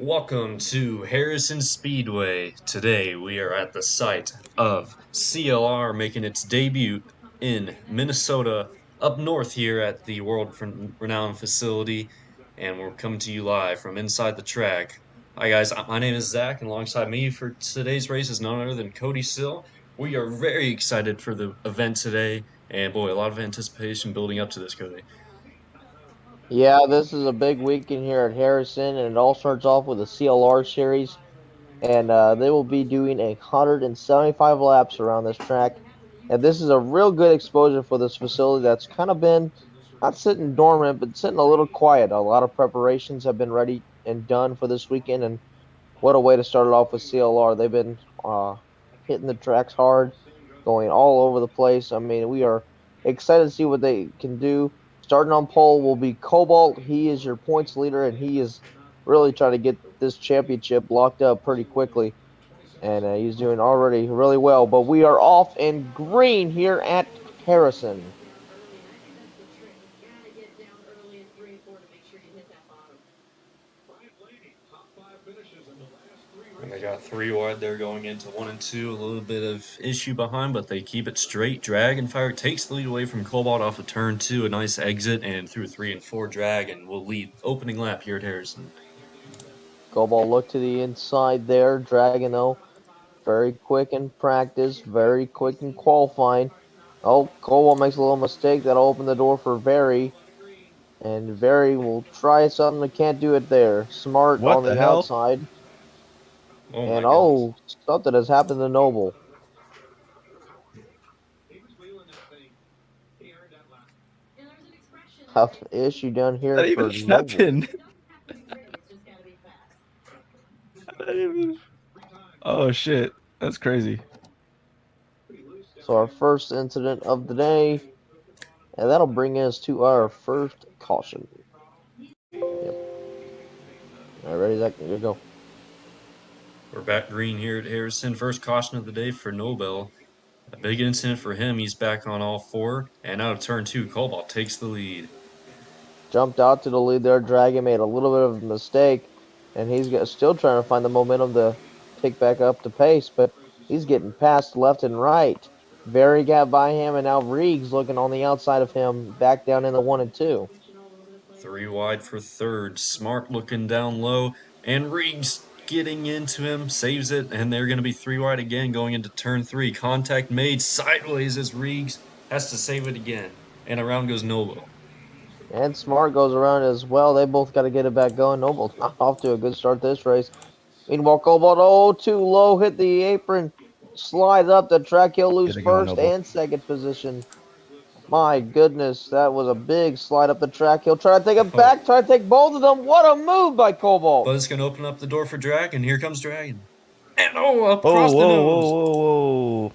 Welcome to Harrison Speedway. Today we are at the site of CLR making its debut in Minnesota, up north here at the world renowned facility, and we're coming to you live from inside the track. Hi guys, my name is Zach, and alongside me for today's race is none other than Cody Sill. We are very excited for the event today, and boy, a lot of anticipation building up to this, Cody. Yeah, this is a big weekend here at Harrison, and it all starts off with a CLR series, and they will be doing 175 laps around this track. And this is a real good exposure for this facility that's kind of been not sitting dormant, but sitting a little quiet. A lot of preparations have been ready and done for this weekend, and what a way to start it off with CLR. They've been hitting the tracks hard, going all over the place. I mean, we are excited to see what they can do. Starting on pole will be Cobalt. He is your points leader, and he is really trying to get this championship locked up pretty quickly. And he's doing already really well. But we are off in green here at Harrison. And they got three wide there going into one and two. A little bit of issue behind, but they keep it straight. Dragonfire takes the lead away from Cobalt off of turn two. A nice exit and through three and four. Dragon will lead opening lap here at Harrison. Cobalt look to the inside there. Dragon, though, very quick in practice, very quick in qualifying. Oh, Cobalt makes a little mistake. That'll open the door for Very. And Very will try something that can't do it there. Smart What on the the hell? outside. Oh my And goodness. oh, something has happened to Noble. Tough issue down here That even for Noble. happened? Oh shit, that's crazy. So our first incident of the day. And that'll bring us to our first caution. Yep. All right, ready, Zach? Here we go. We're back green here at Harrison. First caution of the day for Nobel. A big incident for him. He's back on all four. And out of turn two, Cobalt takes the lead. Jumped out to the lead there. Dragon made a little bit of a mistake, and he's still trying to find the momentum to take back up the pace, but he's getting passed left and right. Very got by him, and now Reeg's looking on the outside of him, back down in the one and two. Three wide for third. Smart looking down low. And Reeves getting into him. Saves it. And they're going to be three wide again going into turn three. Contact made sideways as Reeves has to save it again. And around goes Noble. And Smart goes around as well. They both got to get it back going. Noble's not off to a good start this race. Meanwhile, Cobalt, oh, too low, hit the apron, slides up the track. He'll lose Get it going, first Noble. and second position. My goodness, that was a big slide up the track. He'll try to take it Oh, back, try to take both of them. What a move by but Cobalt. it's going to open up the door for Dragon. Here comes Dragon. And oh, up Whoa, across the whoa, whoa, nose. whoa, whoa.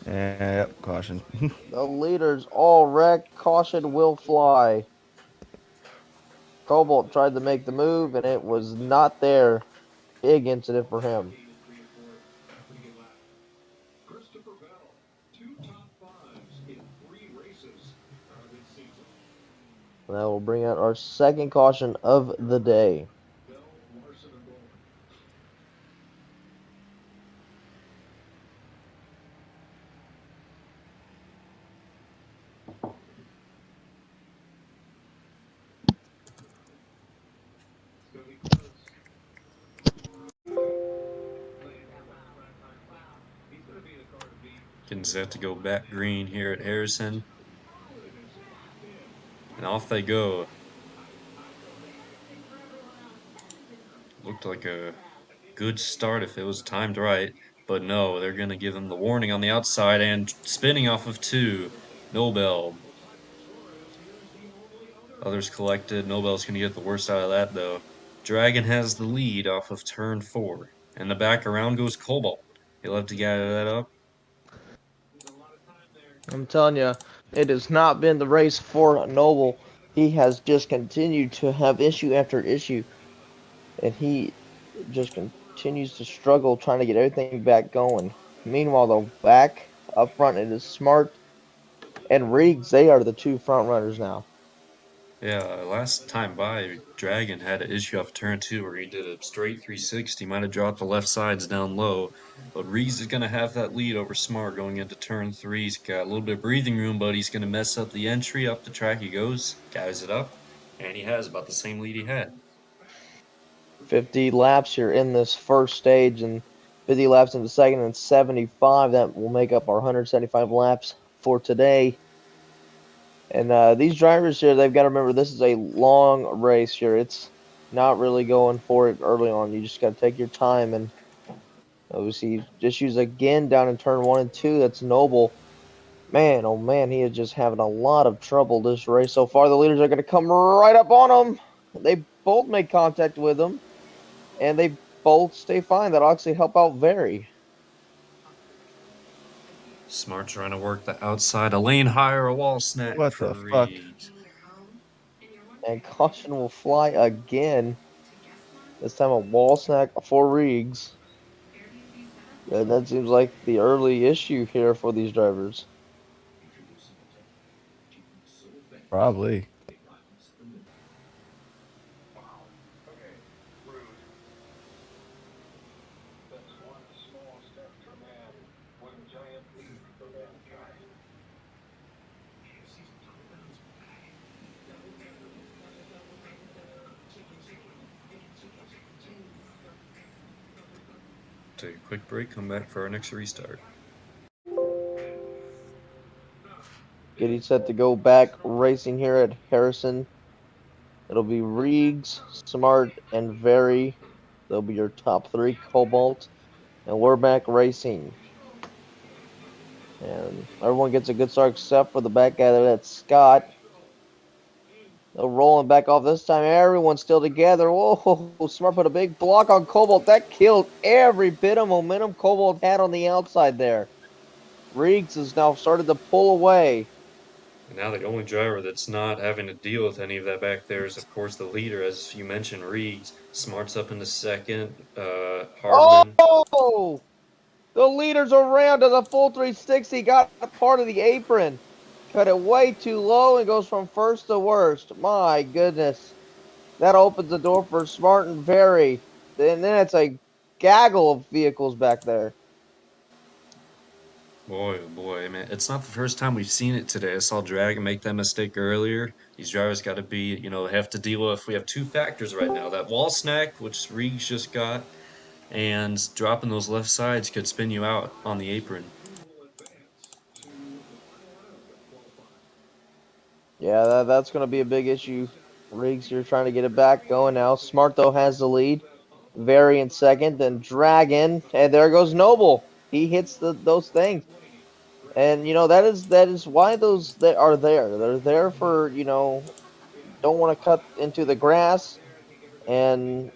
Yep, caution. The leaders all wrecked. Caution will fly. Cobalt tried to make the move, and it was not there. Big incident for him. That will bring out our second caution of the day. Getting set to go back green here at Harrison. And off they go. Looked like a good start if it was timed right. But no, they're going to give him the warning on the outside and spinning off of two. Nobel. Others collected. Nobel's going to get the worst out of that, though. Dragon has the lead off of turn four. And the back around goes Cobalt. He'll have to gather that up. I'm telling you, it has not been the race for Noble. He has just continued to have issue after issue, and he just continues to struggle trying to get everything back going. Meanwhile, the back up front, it is Smart and Reeves. They are the two front runners now. Yeah, last time by, Dragon had an issue off turn two where he did a straight 360. Might have dropped the left sides down low. But Reeves is going to have that lead over Smart going into turn three. He's got a little bit of breathing room, but he's going to mess up the entry. Up the track he goes, guys it up, and he has about the same lead he had. 50 laps here in this first stage, and 50 laps in the second, and 75. That will make up our 175 laps for today. And these drivers here, they've got to remember this is a long race here. It's not really going for it early on. You just got to take your time. And obviously, issues again down in turn one and two. That's Noble. Man, oh man, he is just having a lot of trouble this race so far. The leaders are going to come right up on him. They both make contact with him, and they both stay fine. That'll actually help out very. Smart trying to work the outside, a lane higher, a wall snack What for the fuck? Reeves. And caution will fly again. This time a wall snack for Riggs. And that seems like the early issue here for these drivers. Probably. Take a quick break, come back for our next restart. Getting set to go back racing here at Harrison. It'll be Riggs, Smart, and Very. They'll be your top three. Cobalt. And we're back racing. And everyone gets a good start except for the back guy there. That's Scott. They're rolling back off this time. Everyone's still together. Whoa, Smart put a big block on Cobalt. That killed every bit of momentum Cobalt had on the outside there. Riggs has now started to pull away. And now the only driver that's not having to deal with any of that back there is, of course, the leader, as you mentioned, Reeves. Smart's up in the second. Hardman. Oh! The leader's around does a full 360. Got part of the apron. Cut it way too low and goes from first to worst. My goodness. That opens the door for Smart and Very. And then it's a gaggle of vehicles back there. Boy, oh boy, man. It's not the first time we've seen it today. I saw Dragon make that mistake earlier. These drivers got to be, have to deal with. We have two factors right now. That wall snack, which Reeves just got, and dropping those left sides could spin you out on the apron. Yeah, that's going to be a big issue. Riggs, you're trying to get it back going now. Smart, though, has the lead. Very in second. Then Dragon. And there goes Noble. He hits those things. And that is why those that are there. They're there for, don't want to cut into the grass, and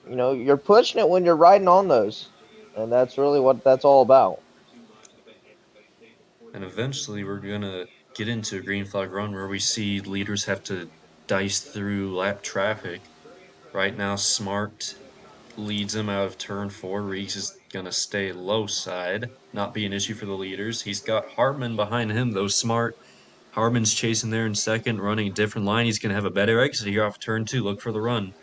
you're pushing it when you're riding on those. And that's really what that's all about. And eventually we're gonna get into a green flag run where we see leaders have to dice through lap traffic. Right now, Smart leads him out of turn four. Reeks is gonna stay low side, not be an issue for the leaders. He's got Hartman behind him, though. Smart. Hartman's chasing there in second, running a different line. He's gonna have a better exit here off turn two. Look for the run.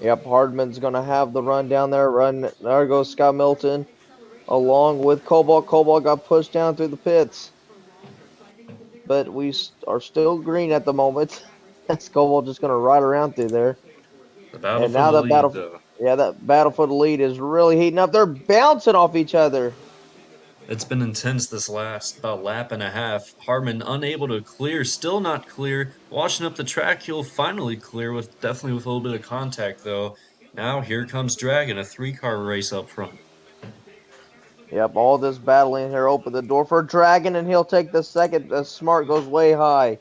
Yep, Hardman's gonna have the run down there. Run there goes Scott Milton along with Cobalt. Cobalt got pushed down through the pits, but we are still green at the moment. That's Cobalt just gonna ride around through there. The battle And for now the the lead, battle, though. yeah, that battle for the lead is really heating up. They're bouncing off each other. It's been intense this last about lap and a half. Hartman unable to clear, still not clear. Washing up the track, he'll finally clear with definitely with a little bit of contact though. Now here comes Dragon, a three-car race up front. Yep, all this battling here open the door for Dragon, and he'll take the second as Smart goes way high.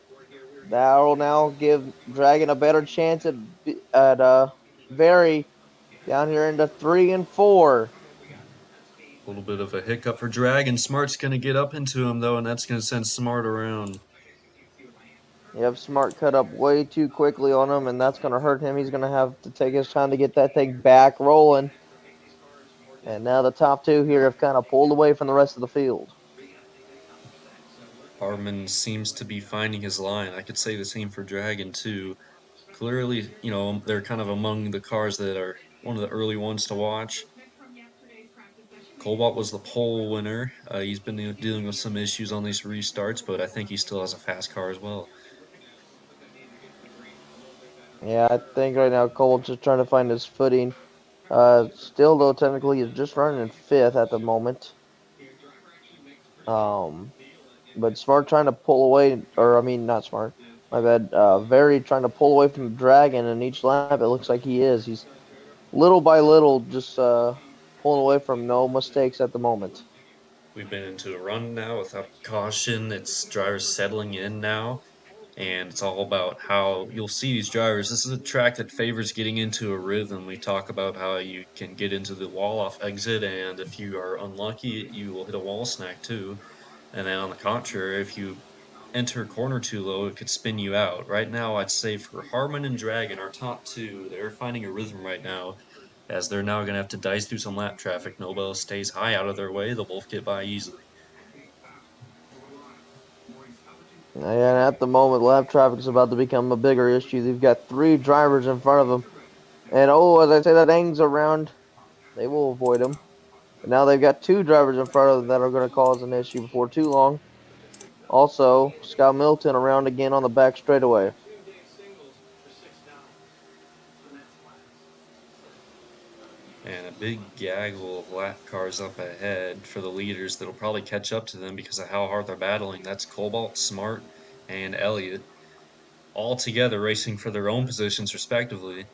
That'll now give Dragon a better chance at Very down here into 3 and 4. A little bit of a hiccup for Dragon. Smart's gonna get up into him though, and that's gonna send Smart around. Yep, Smart cut up way too quickly on him, and that's going to hurt him. He's going to have to take his time to get that thing back rolling. And now the top two here have kind of pulled away from the rest of the field. Harmon seems to be finding his line. I could say the same for Dragon too. Clearly, they're kind of among the cars that are one of the early ones to watch. Cobalt was the pole winner. He's been dealing with some issues on these restarts, but I think he still has a fast car as well. Yeah, I think right now Cole's just trying to find his footing. Still though, technically he's just running in fifth at the moment. Um, but Smart trying to pull away, or I mean, not Smart. My bad. Very trying to pull away from the Dragon, and each lap it looks like he is. He's little by little just pulling away from no mistakes at the moment. We've been into a run now without caution. It's drivers settling in now, and it's all about how you'll see these drivers. This is a track that favors getting into a rhythm. We talk about how you can get into the wall off exit, and if you are unlucky, you will hit a wall snack too. And then on the contrary, if you enter a corner too low, it could spin you out. Right now, I'd say for Harmon and Dragon, our top two, they're finding a rhythm right now, as they're now going to have to dice through some lap traffic. Nobel stays high out of their way, they'll both get by easily. And at the moment, lap traffic is about to become a bigger issue. They've got three drivers in front of them. And oh, as I say, that Ang's around. They will avoid him. But now they've got two drivers in front of them that are going to cause an issue before too long. Also, Scott Milton around again on the back straightaway. And a big gaggle of lap cars up ahead for the leaders that'll probably catch up to them because of how hard they're battling. That's Cobalt, Smart, and Elliott, all together racing for their own positions respectively.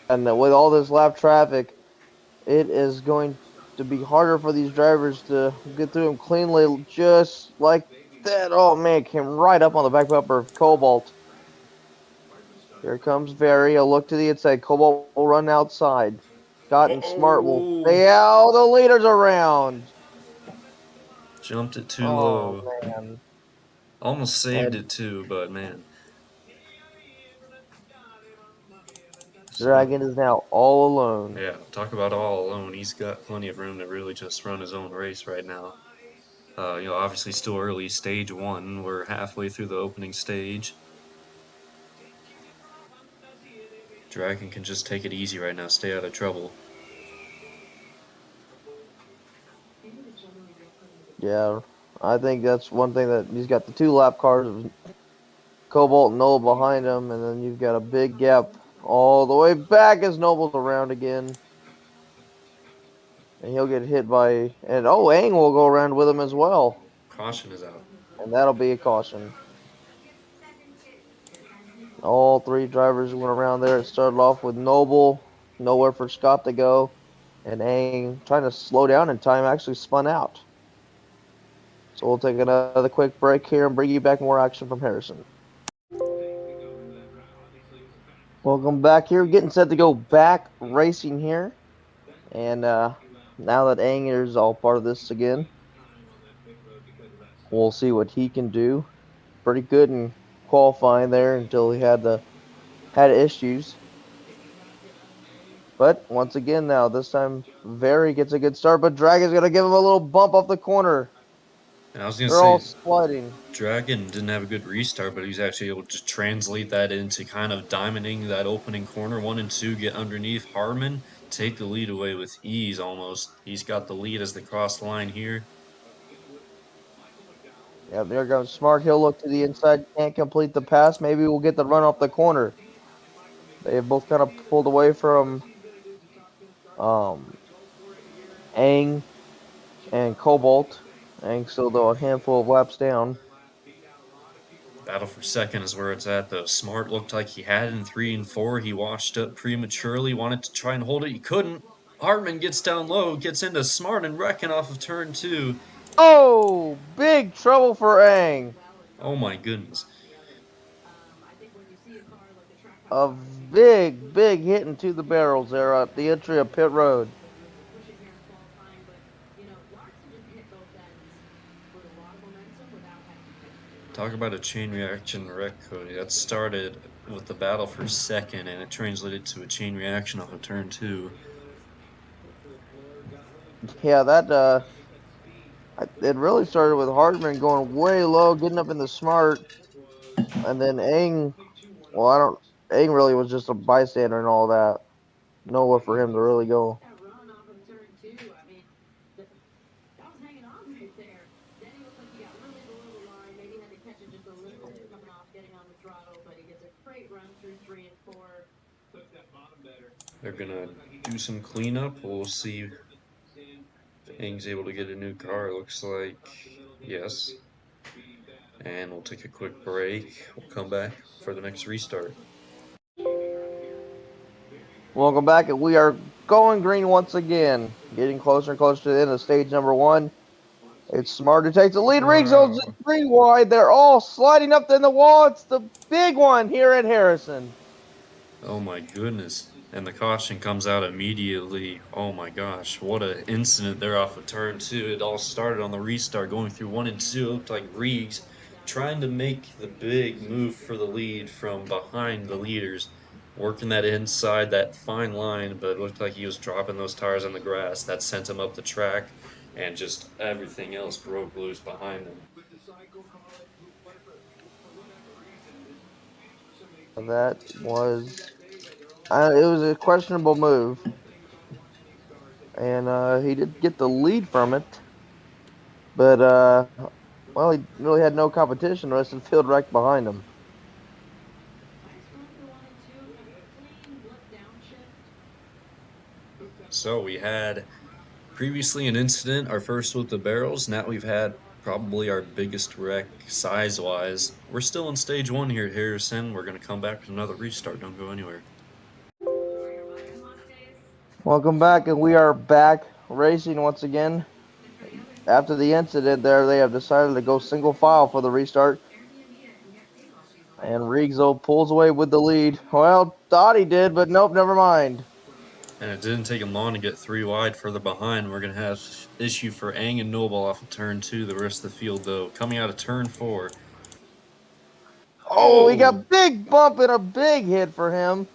And with all this lap traffic, it is going to be harder for these drivers to get through them cleanly, just like that. Oh man, came right up on the back bumper of Cobalt. Here comes Very. A look to the inside. Cobalt will run outside. Scott and Smart will Oh, stay out. The leaders around. jumped it too Oh low. man. Almost saved And it too, but man. So, Dragon is now all alone. yeah, talk about all alone. He's got plenty of room to really just run his own race right now. Obviously still early, stage one. We're halfway through the opening stage. Dragon can just take it easy right now, stay out of trouble. Yeah, I think that's one thing that he's got the two lap cars of Cobalt and Noble behind him, and then you've got a big gap all the way back as Noble's around again. And he'll get hit by, and oh, Aang will go around with him as well. Caution is out. And that'll be a caution. All three drivers went around there. It started off with Noble, nowhere for Scott to go, and Aang trying to slow down in time actually spun out. So we'll take another quick break here and bring you back more action from Harrison. Welcome back here. Getting set to go back racing here. And now that Aang is all part of this again, we'll see what he can do. Pretty good in qualifying there until he had issues. But once again, now this time Very gets a good start, but Dragon's gonna give him a little bump off the corner. And I was gonna They're all say sliding. Dragon didn't have a good restart, but he was actually able to translate that into kind of diamonding that opening corner. One and two get underneath Harmon, take the lead away with ease almost. He's got the lead as they cross the line here. Yeah, there goes Smart. He'll look to the inside, can't complete the pass. Maybe we'll get the run off the corner. They have both kind of pulled away from um Aang and Cobalt. Aang still though a handful of laps down. Battle for second is where it's at, though. Smart looked like he had in three and four. He washed up prematurely, wanted to try and hold it. He couldn't. Hartman gets down low, gets into Smart and wrecking off of turn two. Oh, big trouble for Aang. Oh my goodness. A big hit into the barrels there at the entry of pit road. Talk about a chain reaction wreck, Cody. That started with the battle for second, and it translated to a chain reaction off of turn two. Yeah, that It really started with Hardman going way low, getting up in the smart, and then Eng. Well, I don't. Eng really was just a bystander and all that. Nowhere for him to really go. They're gonna do some cleanup. We'll see if Eng's able to get a new car. It looks like yes. And we'll take a quick break. We'll come back for the next restart. Welcome back, and we are going green once again. Getting closer and closer to the end of stage number one. It's Smart who takes the lead. Riggs owns it 3 wide. They're all sliding up in the wall. It's the big one here at Harrison. Oh my goodness. And the caution comes out immediately. Oh my gosh, what an incident there off of turn two. It all started on the restart going through one and two. It looked like Reeves trying to make the big move for the lead from behind the leaders, working that inside, that fine line, but it looked like he was dropping those tires on the grass. That sent him up the track, and just everything else broke loose behind him. That was it was a questionable move, and he did get the lead from it, but well, he really had no competition. The rest of the field right behind him. So we had previously an incident, our first with the barrels. Now we've had probably our biggest wreck size-wise. We're still in stage one here at Harrison. We're going to come back with another restart. Don't go anywhere. Welcome back, and we are back racing once again. After the incident there, they have decided to go single file for the restart. And Riegzo pulls away with the lead. Well, thought he did, but nope, never mind. And it didn't take him long to get three wide further behind. We're going to have issue for Ang and Noble off of turn two. The rest of the field, though, coming out of turn four. Oh, he Oh! got big bump and a big hit for him.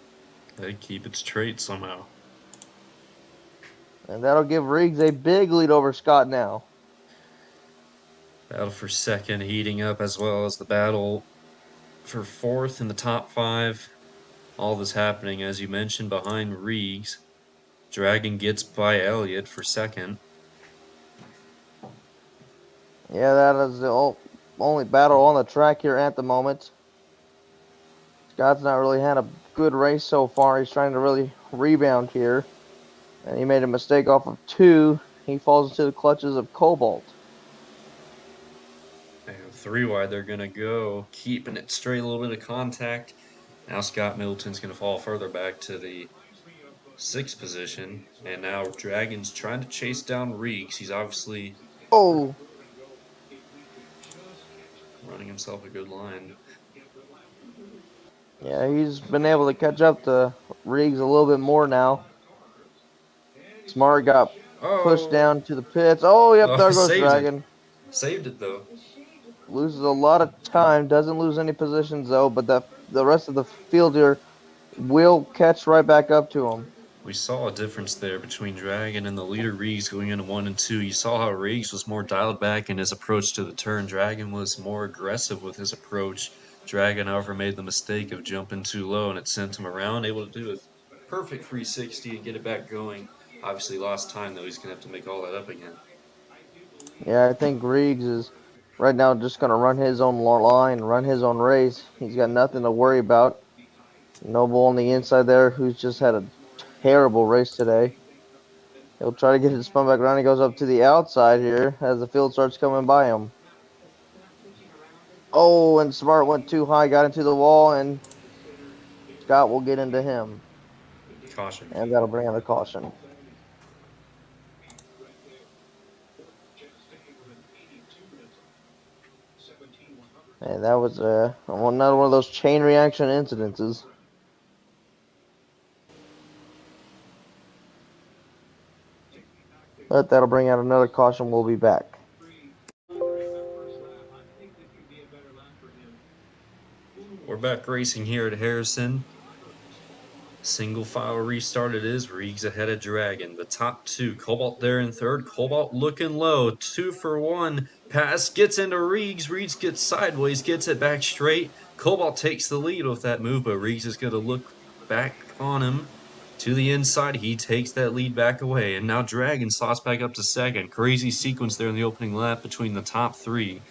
They keep its trait somehow. And that'll give Riggs a big lead over Scott now. Battle for second heating up, as well as the battle for fourth in the top five. All this happening, as you mentioned, behind Reeves. Dragon gets by Elliott for second. Yeah, that is the only battle on the track here at the moment. Scott's not really had a good race so far. He's trying to really rebound here. And he made a mistake off of two. He falls into the clutches of Cobalt. And three wide, they're going to go, keeping it straight, a little bit of contact. Now Scott Middleton's going to fall further back to the sixth position. And now Dragon's trying to chase down Reeks. He's obviously Oh, running himself a good line. yeah, he's been able to catch up to Riggs a little bit more now. Smart got pushed Oh, down to the pits. Oh, yep, oh, there goes saves it. Dragon. Saved it, though. Loses a lot of time, doesn't lose any positions though, but the rest of the field here will catch right back up to him. We saw a difference there between Dragon and the leader Reeves going into one and two. You saw how Reeves was more dialed back in his approach to the turn. Dragon was more aggressive with his approach. Dragon, however, made the mistake of jumping too low, and it sent him around, able to do a perfect 360 and get it back going. Obviously lost time, though. He's going to have to make all that up again. Yeah, I think Riggs is right now just going to run his own line, run his own race. He's got nothing to worry about. Noble on the inside there, who's just had a terrible race today. He'll try to get his spun back around. He goes up to the outside here as the field starts coming by him. Oh, and Smart went too high, got into the wall, and Scott will get into him. Caution. And that'll bring on the caution. And that was another one of those chain reaction incidences. But that'll bring out another caution. We'll be back. We're back racing here at Harrison. Single file restart it is. Reegs ahead of Dragon. The top two. Cobalt there in third. Cobalt looking low. 2 for 1. Pass gets into Reegs. Reegs gets sideways, gets it back straight. Cobalt takes the lead with that move, but Reegs is going to look back on him to the inside. He takes that lead back away. And now Dragon slots back up to second. Crazy sequence there in the opening lap between the top three.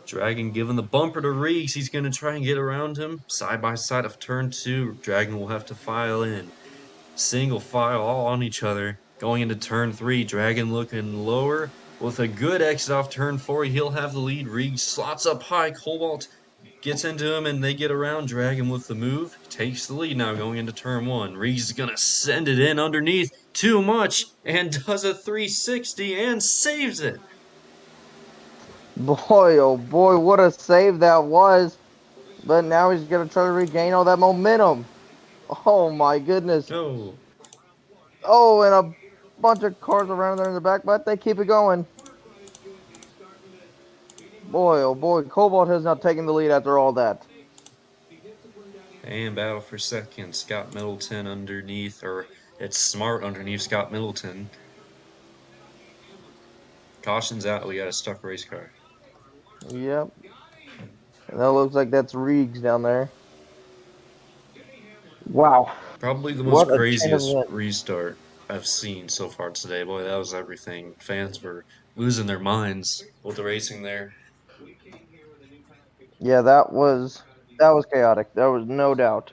Dragon giving the bumper to Reegs. He's going to try and get around him. Side by side of turn two. Dragon will have to file in. Single file all on each other. Going into turn three. Dragon looking lower. With a good exit off turn four, he'll have the lead. Reegs slots up high. Cobalt gets into him and they get around Dragon with the move. Takes the lead now going into turn one. Reegs is going to send it in underneath too much and does a 360 and saves it. Boy, oh boy, what a save that was. But now he's going to try to regain all that momentum. Oh my goodness. Oh, Oh, and a bunch of cars around there in the back, but they keep it going. Boy, oh boy, Cobalt has now taken the lead after all that. and battle for second. Scott Middleton underneath, or it's Smart underneath Scott Middleton. Caution's out. We got a stuck race car. Yep. And that looks like that's Reegs down there. Wow. Probably the most What a chain of craziest events. restart I've seen so far today. Boy, that was everything. Fans were losing their minds with the racing there. Yeah, that was chaotic. There was no doubt.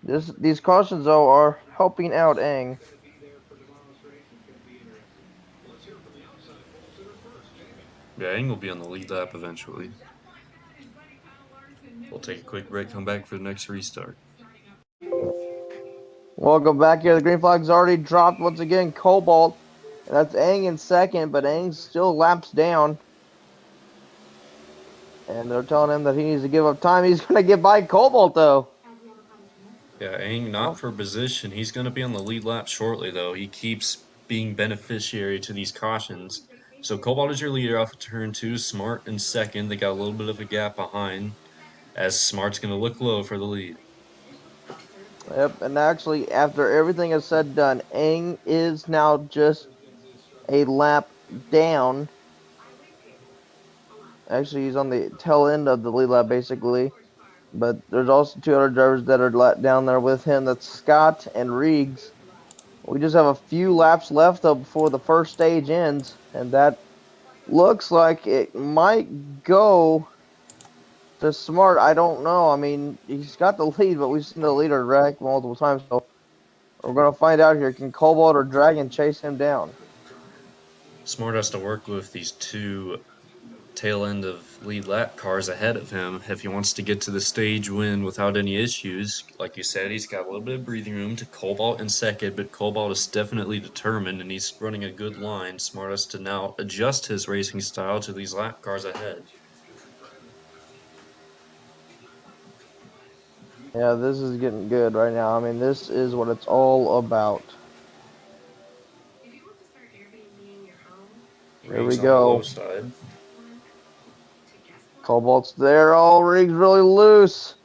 These cautions though are helping out Aang. Yeah, Aang will be on the lead lap eventually. We'll take a quick break, come back for the next restart. Welcome back here. The green flag's already dropped once again. Cobalt. And that's Aang in second, but Aang still laps down. And they're telling him that he needs to give up time. He's going to get by Cobalt, though. Yeah, Aang not Oh, for position. He's going to be on the lead lap shortly, though. He keeps being beneficiary to these cautions. So Cobalt is your leader off of turn two. Smart in second. They got a little bit of a gap behind, as Smart's going to look low for the lead. yep. And actually, after everything is said and done, Aang is now just a lap down. Actually, he's on the tail end of the lead lap, basically. But there's also two other drivers that are down there with him. That's Scott and Reegs. We just have a few laps left though before the first stage ends, and that looks like it might go to Smart. I don't know. I mean, he's got the lead, but we've seen the leader wreck multiple times, so we're gonna find out here. Can Cobalt or Dragon chase him down? Smart has to work with these two tail end of lead lap cars ahead of him if he wants to get to the stage win without any issues. Like you said, he's got a little bit of breathing room to Cobalt in second, but Cobalt is definitely determined and he's running a good line. Smart has to now adjust his racing style to these lap cars ahead. Yeah, this is getting good right now. I mean, this is what it's all about. Here we Reeves on the low go. side. Cobalt's there. Oh, Rig's really loose.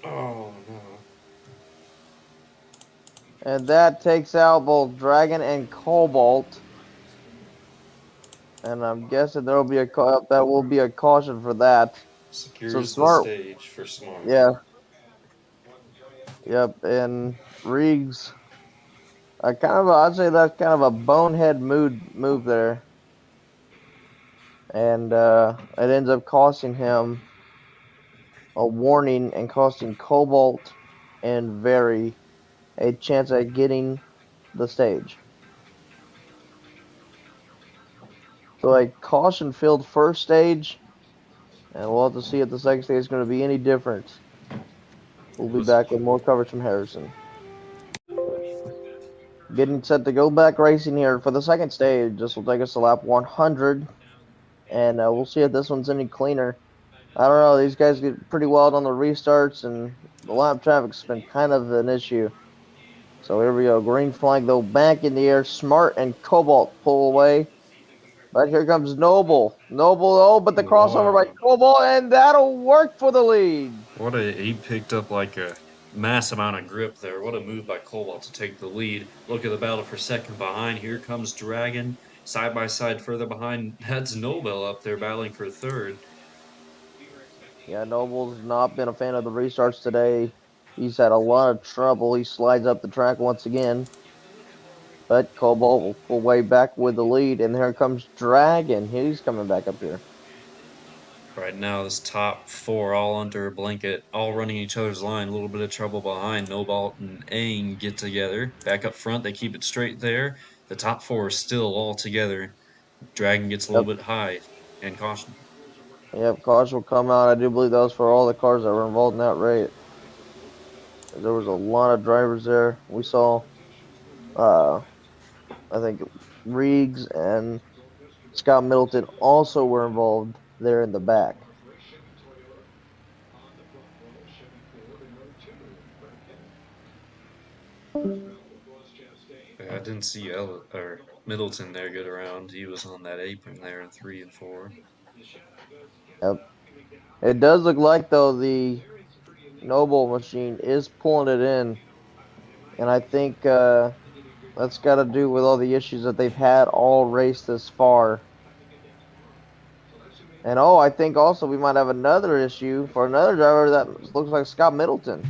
Oh no. And that takes out both Dragon and Cobalt. And I'm guessing that will be a caution for that. So Secures the Smart, stage for Smart. yeah, yep. And Riggs, I'd say that's kind of a bonehead move there. And it ends up costing him a warning and costing Cobalt and Very a chance at getting the stage. So a caution filled first stage, and we'll have to see if the second stage is going to be any different. We'll It be was back with more coverage from Harrison. Getting set to go back racing here for the second stage. This will take us to lap 100, and we'll see if this one's any cleaner. I don't know. These guys get pretty wild on the restarts, and the lap traffic's been kind of an issue. So here we go. Green flag, though, back in the air. Smart and Cobalt pull away. But here comes Noble. Noble, but the crossover by Wow. Cobalt, and that'll work for the lead. He picked up like a mass amount of grip there. What a move by Cobalt to take the lead. Look at the battle for second behind. Here comes Dragon. Side by side further behind. That's Nobel up there battling for third. Yeah, Noble's not been a fan of the restarts today. He's had a lot of trouble. He slides up the track once again. But Cobalt will pull way back with the lead, and here comes Dragon. He's coming back up here. Right now, this top four all under a blanket, all running each other's line. A little bit of trouble behind. Nobalt and Aang get together. Back up front, they keep it straight there. The top four are still all together. Dragon gets a little Yep, bit high and caution. yep. Cars will come out. I do believe that was for all the cars that were involved in that race. There was a lot of drivers there. We saw, uh, I think Riggs and Scott Middleton also were involved there in the back. I didn't see or Middleton there get around. He was on that apron there in 3 and 4. Yep. It does look like though the Noble machine is pulling it in, and I think that's got to do with all the issues that they've had all race this far. And oh, I think also we might have another issue for another driver that looks like Scott Middleton.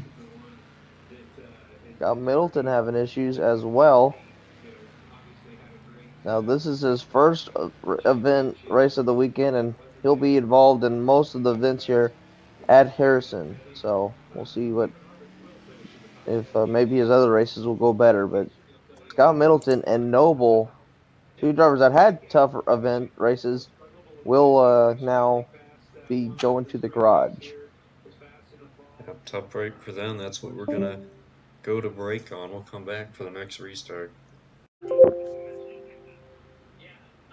Scott Middleton having issues as well. Now this is his first event race of the weekend, and he'll be involved in most of the events here at Harrison. So we'll see what if maybe his other races will go better. But Scott Middleton and Noble, two drivers that had tougher event races, will now be going to the garage. Yeah, tough break for them. That's what we're gonna go to break on. We'll come back for the next restart.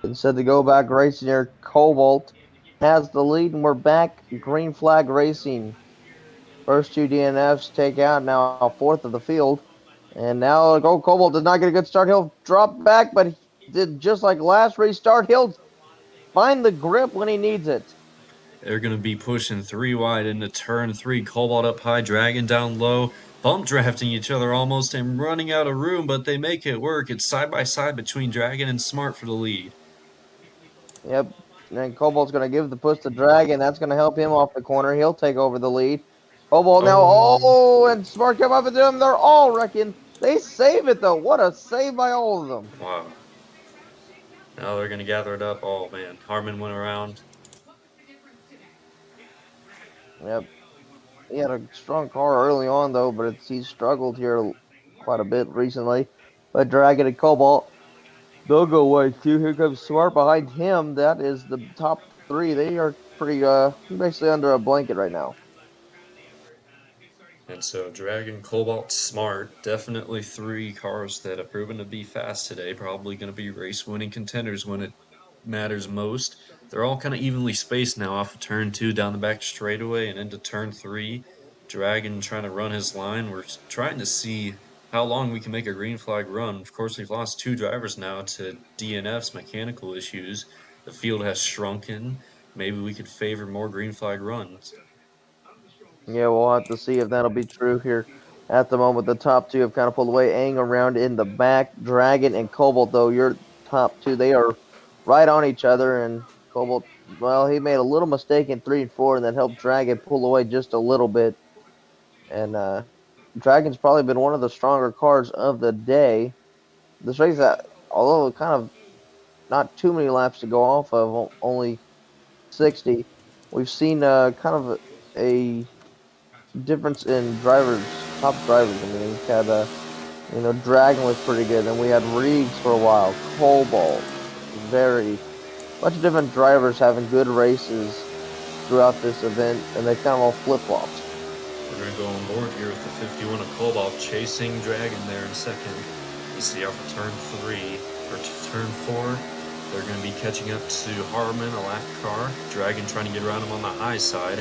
Instead to go back racing here, Cobalt has the lead, and we're back green flag racing. First two DNFs take out now fourth of the field. And now Cobalt did not get a good start. He'll drop back, but he did just like last restart. He'll find the grip when he needs it. They're going to be pushing 3 wide into turn 3. Cobalt up high, Dragon down low, bump drafting each other almost and running out of room, but they make it work. It's side by side between Dragon and Smart for the lead. Yep. And Cobalt's going to give the push to Dragon. That's going to help him off the corner. He'll take over the lead. Cobalt now, Oh, and Smart come up into him. They're all wrecking. They save it, though. What a save by all of them. wow. Now they're going to gather it up. Oh, man. Harmon went around. Yep. He had a strong car early on, though, but he's struggled here quite a bit recently. But Dragon and Cobalt, they'll go wide too. Here comes Smart behind him. That is the top three. They are pretty basically under a blanket right now. And so Dragon, Cobalt, Smart, definitely 3 cars that have proven to be fast today. Probably going to be race-winning contenders when it matters most. They're all kind of evenly spaced now off of turn 2 down the back straightaway and into turn 3. Dragon trying to run his line. We're trying to see how long we can make a green flag run. Of course, we've lost 2 drivers now to DNF's mechanical issues. The field has shrunken. Maybe we could favor more green flag runs. Yeah, we'll have to see if that'll be true here. At the moment, the top two have kind of pulled away. Aang around in the back. Dragon and Cobalt, though, your top two, they are right on each other. And Cobalt, well, he made a little mistake in 3 and 4, and that helped Dragon pull away just a little bit. And Dragon's probably been one of the stronger cars of the day. This race, although kind of not too many laps to go off of, only 60, we've seen kind of a difference in drivers, top drivers. I mean, we've had Dragon was pretty good. Then we had Riggs for a while, Cobalt, very bunch of different drivers having good races throughout this event, and they kind of all flip flopped. We're going to go on board here with the 51 of Cobalt chasing Dragon there in second. You see off of turn 3 or turn 4. They're going to be catching up to Harmon, a lap car. Dragon trying to get around him on the high side.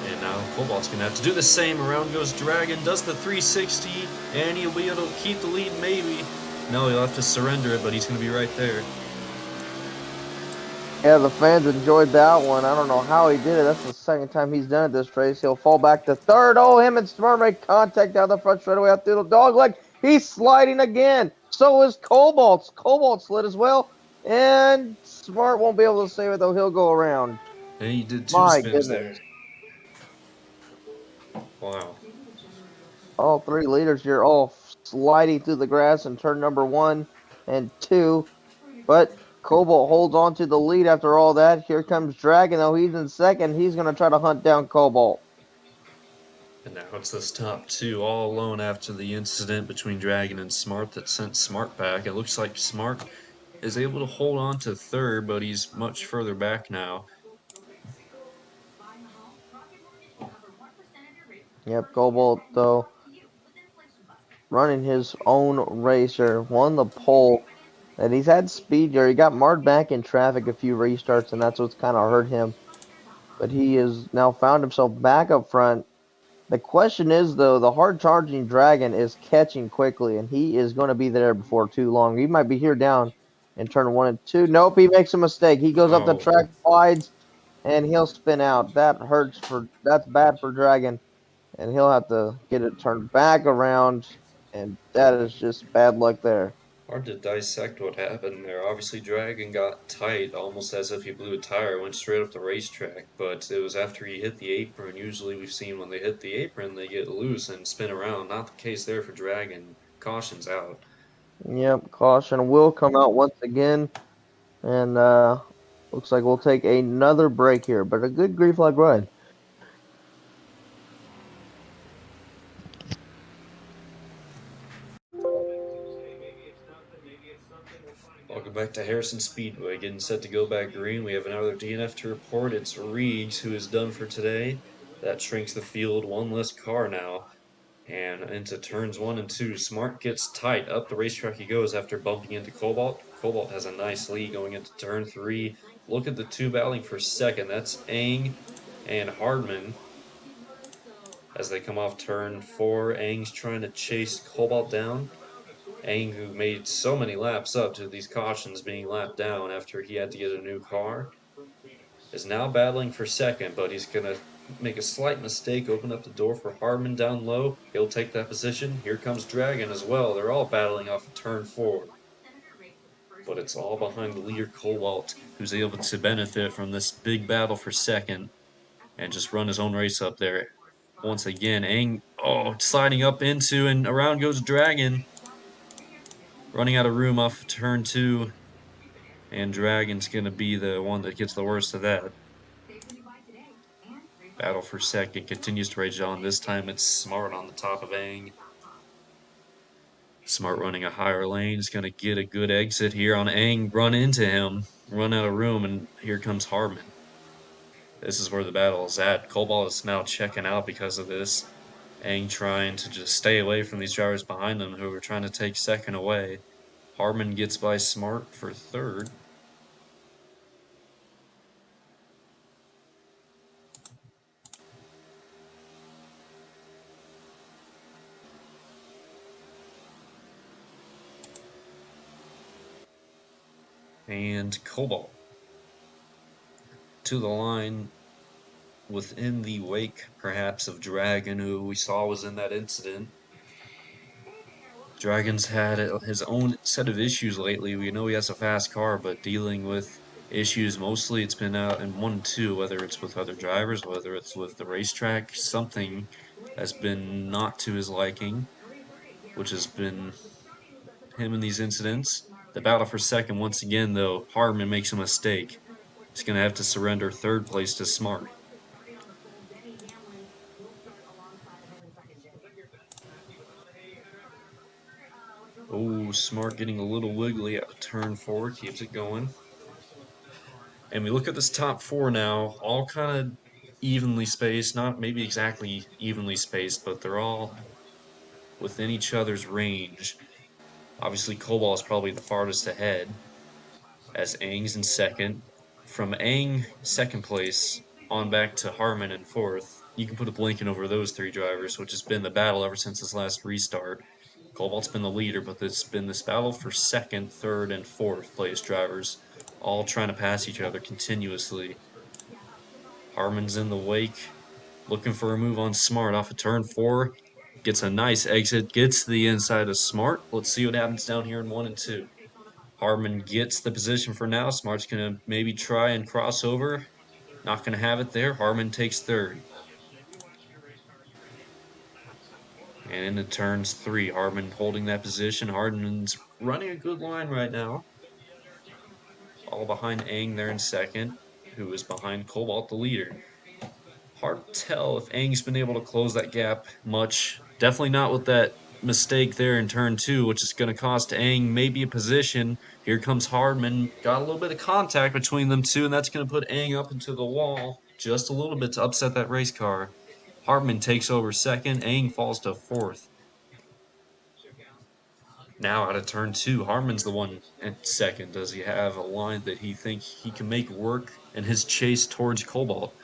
And now Cobalt's going to have to do the same. Around goes Dragon, does the 360, and he'll be able to keep the lead maybe. No, he'll have to surrender it, but he's going to be right there. Yeah, the fans enjoyed that one. I don't know how he did it. That's the second time he's done it this race. He'll fall back to third. Oh, him and Smart make contact down the front straightaway out through the dog leg. He's sliding again. So is Cobalt's. Cobalt slid as well. And Smart won't be able to save it, though. He'll go around. And he did two My spins goodness. there. Wow. All three leaders here all sliding through the grass in turn number 1 and 2. But Cobalt holds on to the lead after all that. Here comes Dragon, though. He's in second. He's going to try to hunt down Cobalt. And now it's this top two all alone after the incident between Dragon and Smart that sent Smart back. It looks like Smart is able to hold on to third, but he's much further back now. Yep, Cobalt, though, running his own racer, won the pole. And he's had speed here. He got marred back in traffic a few restarts, and that's what's kind of hurt him. But he has now found himself back up front. The question is, though, the hard charging Dragon is catching quickly, and he is going to be there before too long. He might be here down in turn 1 and 2. Nope, he makes a mistake. He goes up the Oh, track, slides, and he'll spin out. That's bad for Dragon, and he'll have to get it turned back around, and that is just bad luck there. hard to dissect what happened there. Obviously, Dragon got tight, almost as if he blew a tire, went straight up the racetrack, but it was after he hit the apron. Usually, we've seen when they hit the apron, they get loose and spin around. Not the case there for Dragon. Caution's out. Yep, caution will come out once again, and looks like we'll take another break here, but a good grief like ride. Welcome back to Harrison Speedway. Getting set to go back green. We have another DNF to report. It's Reeves who is done for today. That shrinks the field. One less car now. And into turns 1 and 2. Smart gets tight. Up the racetrack he goes after bumping into Cobalt. Cobalt has a nice lead going into turn 3. Look at the two battling for second. That's Ang and Hardman. As they come off turn 4, Ang's trying to chase Cobalt down. Ang, who made so many laps up to these cautions being lapped down after he had to get a new car, is now battling for second, but he's going to make a slight mistake, open up the door for Hardman down low. He'll take that position. Here comes Dragon as well. They're all battling off of turn 4. But it's all behind the leader Cobalt, who's able to benefit from this big battle for second and just run his own race up there. Once again, Ang, sliding up into and around goes Dragon. Running out of room off of turn 2, and Dragon's going to be the one that gets the worst of that. Battle for second continues to rage on. This time it's Smart on the top of Ang. Smart running a higher lane is going to get a good exit here on Ang. Run into him, run out of room, and here comes Hardman. This is where the battle is at. Cobalt is now checking out because of this. Ang trying to just stay away from these drivers behind them who are trying to take second away. Hardman gets by Smart for third. And Cobalt to the line within the wake, perhaps, of Dragon, who we saw was in that incident. Dragon's had his own set of issues lately. We know he has a fast car, but dealing with issues, mostly it's been out in 1-2, whether it's with other drivers, whether it's with the racetrack, something has been not to his liking, which has been him in these incidents. The battle for second, once again, though, Hardman makes a mistake. He's going to have to surrender third place to Smart. Oh, Smart getting a little wiggly out of turn 4, keeps it going. And we look at this top 4 now, all kind of evenly spaced, not maybe exactly evenly spaced, but they're all within each other's range. Obviously, Cobalt is probably the farthest ahead, as Ang's in second. From Ang, second place, on back to Harmon in fourth. You can put a blanket over those three drivers, which has been the battle ever since his last restart. Cobalt's been the leader, but it's been this battle for second, third, and fourth place drivers all trying to pass each other continuously. Harmon's in the wake, looking for a move on Smart off of turn 4. Gets a nice exit, gets to the inside of Smart. Let's see what happens down here in 1 and 2. Harmon gets the position for now. Smart's going to maybe try and cross over. Not going to have it there. Harmon takes third. And into turns 3, Harmon holding that position. Harmon's running a good line right now. All behind Aang there in second, who is behind Cobalt, the leader. Hard to tell if Aang's been able to close that gap much. Definitely not with that mistake there in turn 2, which is going to cost Aang maybe a position. Here comes Hardman. Got a little bit of contact between them two, and that's going to put Aang up into the wall just a little bit to upset that race car. Hardman takes over second. Aang falls to fourth. Now out of turn 2, Harmon's the one at second. Does he have a line that he thinks he can make work in his chase towards Cobalt?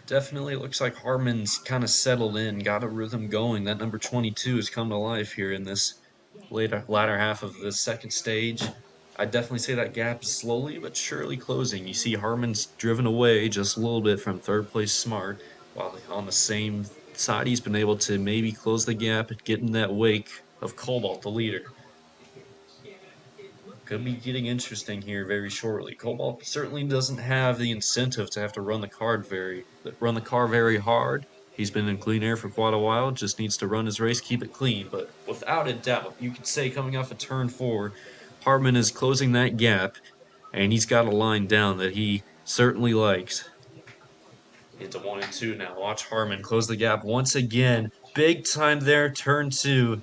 Definitely looks like Harmon's kind of settled in, got a rhythm going. That number 22 has come to life here in this latter half of the second stage. I'd definitely say that gap is slowly but surely closing. You see Harmon's driven away just a little bit from third place Smart, while on the same side he's been able to maybe close the gap and get in that wake of Cobalt, the leader. Could be getting interesting here very shortly. Cobalt certainly doesn't have the incentive to have to run the car very hard. He's been in clean air for quite a while, just needs to run his race, keep it clean. But without a doubt, you could say coming off of turn 4, Hartman is closing that gap, and he's got a line down that he certainly likes. Into 1 and 2 now. Watch Hartman close the gap once again. Big time there, turn 2.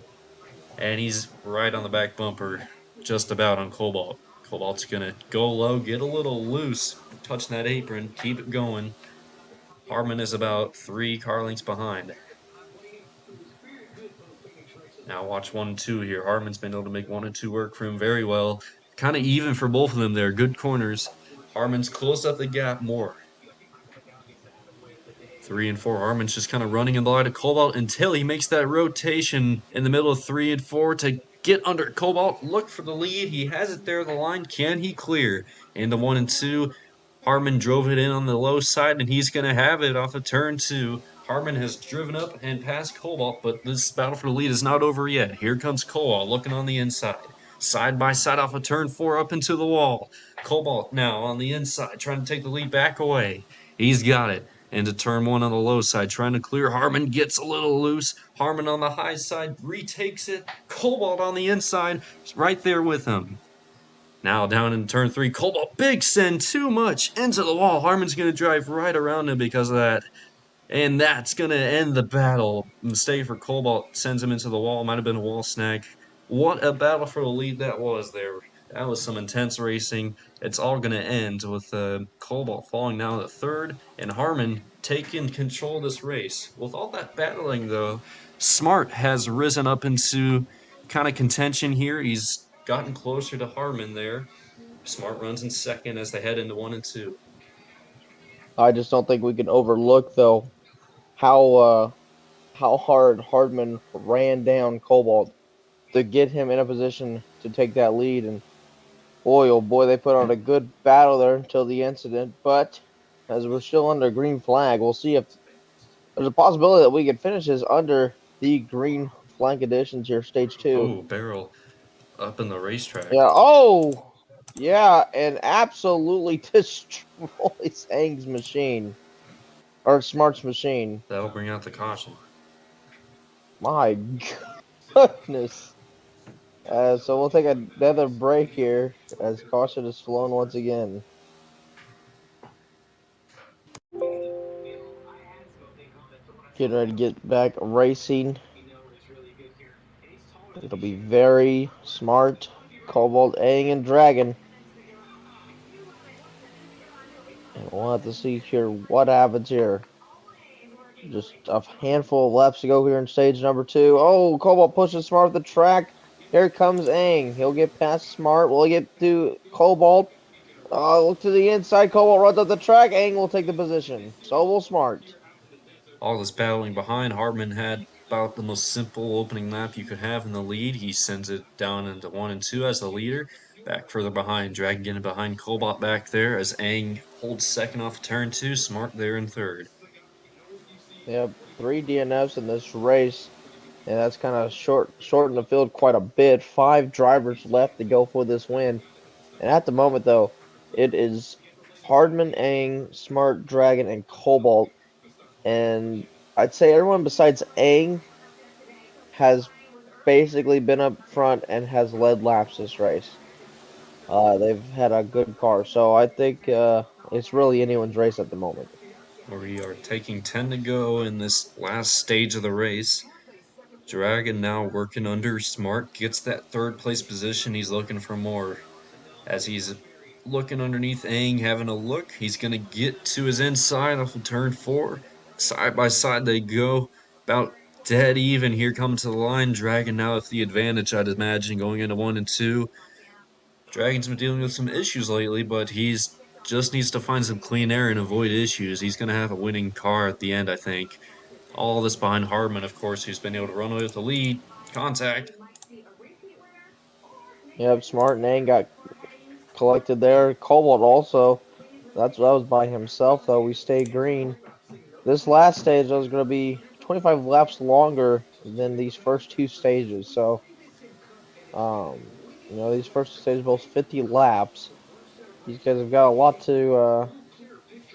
And he's right on the back bumper, just about on Cobalt. Cobalt's gonna go low, get a little loose, touching that apron, keep it going. Harmon is about 3 car lengths behind. Now watch 1 and 2 here. Harmon's been able to make 1 and 2 work for him very well. Kind of even for both of them there. Good corners. Harmon's closed up the gap more. 3 and 4. Harmon's just kind of running in the light of Cobalt until he makes that rotation in the middle of 3 and 4 to get under Cobalt. Look for the lead. He has it there. The line. Can he clear? Into 1 and 2. Harmon drove it in on the low side, and he's going to have it off of turn 2. Harmon has driven up and past Cobalt, but this battle for the lead is not over yet. Here comes Cobalt looking on the inside. Side by side off of turn 4 up into the wall. Cobalt now on the inside trying to take the lead back away. He's got it. Into turn 1 on the low side, trying to clear. Harmon gets a little loose. Harmon on the high side retakes it. Cobalt on the inside, right there with him. Now down in turn 3, Cobalt, big send, too much, into the wall. Harmon's going to drive right around him because of that. And that's going to end the battle. Mistake for Cobalt sends him into the wall. Might have been a wall snag. What a battle for the lead that was there. That was some intense racing. It's all going to end with Cobalt falling down to third and Harmon taking control of this race. With all that battling, though, Smart has risen up into kind of contention here. He's gotten closer to Harmon there. Smart runs in second as they head into 1 and 2. I just don't think we can overlook though how hard Hardman ran down Cobalt to get him in a position to take that lead. And boy, oh boy, they put on a good battle there until the incident. But as we're still under green flag, we'll see if there's a possibility that we can finish this under the green flag additions here, stage 2. Oh, barrel up in the racetrack. Yeah. Oh, yeah, and absolutely destroys Aang's machine or Smart's machine. That'll bring out the caution. My goodness. So we'll take another break here as caution is flown once again. Getting ready to get back racing. It'll be very smart. Cobalt, Aang, and Dragon. And we'll have to see here what happens here. Just a handful of laps to go here in stage number 2. Oh, Cobalt pushes Smart at the track. Here comes Aang. He'll get past Smart. Will he get to Cobalt? Look to the inside. Cobalt runs up the track. Aang will take the position. So will Smart. All this battling behind, Hartman had about the most simple opening lap you could have in the lead. He sends it down into 1 and 2 as the leader. Back further behind, Dragon getting behind Cobalt back there as Aang holds second off turn 2. Smart there in third. Yep, 3 DNFs in this race, and that's kind of shortened the field quite a bit. 5 drivers left to go for this win. And at the moment, though, it is Hardman, Aang, Smart, Dragon, and Cobalt. And I'd say everyone besides Aang has basically been up front and has led laps this race. They've had a good car, so I think it's really anyone's race at the moment. We are taking 10 to go in this last stage of the race. Dragon now working under Smart, gets that third place position. He's looking for more. As he's looking underneath Aang, having a look, he's going to get to his inside off of turn 4. Side by side they go, about dead even here coming to the line. Dragon now with the advantage, I'd imagine, going into 1 and 2. Dragon's been dealing with some issues lately, but he's just needs to find some clean air and avoid issues. He's going to have a winning car at the end, I think. All this behind Hardman, of course, who's been able to run away with the lead. Contact. Yep, Smart and Aang got collected there. Cobalt also. That was by himself, though. We stay green. This last stage is going to be 25 laps longer than these first 2 stages. So, um, these first 2 stages both 50 laps. These guys have got a lot to.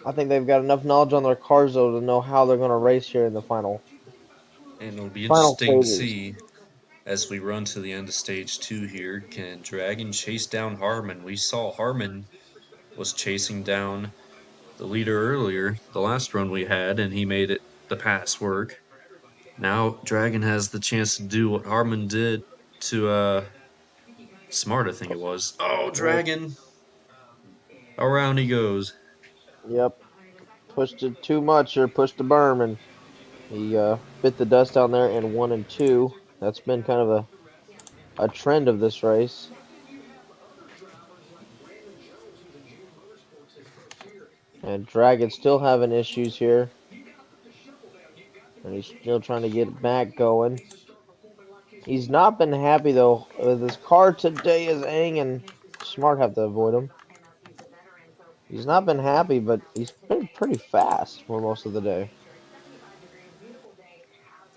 I think they've got enough knowledge on their cars though to know how they're going to race here in the And it'll be final interesting to stages. see as we run to the end of stage 2 here. Can Dragon chase down Harmon? We saw Harmon was chasing down the leader earlier, the last run we had, and he made it the pass work. Now Dragon has the chance to do what Harmon did to Smart, I think it was. Oh, Yep, Dragon! Around he goes. yep. Pushed it too much or pushed the berm, and he bit the dust down there in 1 and 2. That's been kind of a trend of this race. And Dragon still having issues here, and he's still trying to get back going. He's not been happy though with his car today as Aang and Smart have to avoid him. He's not been happy, but he's been pretty fast for most of the day.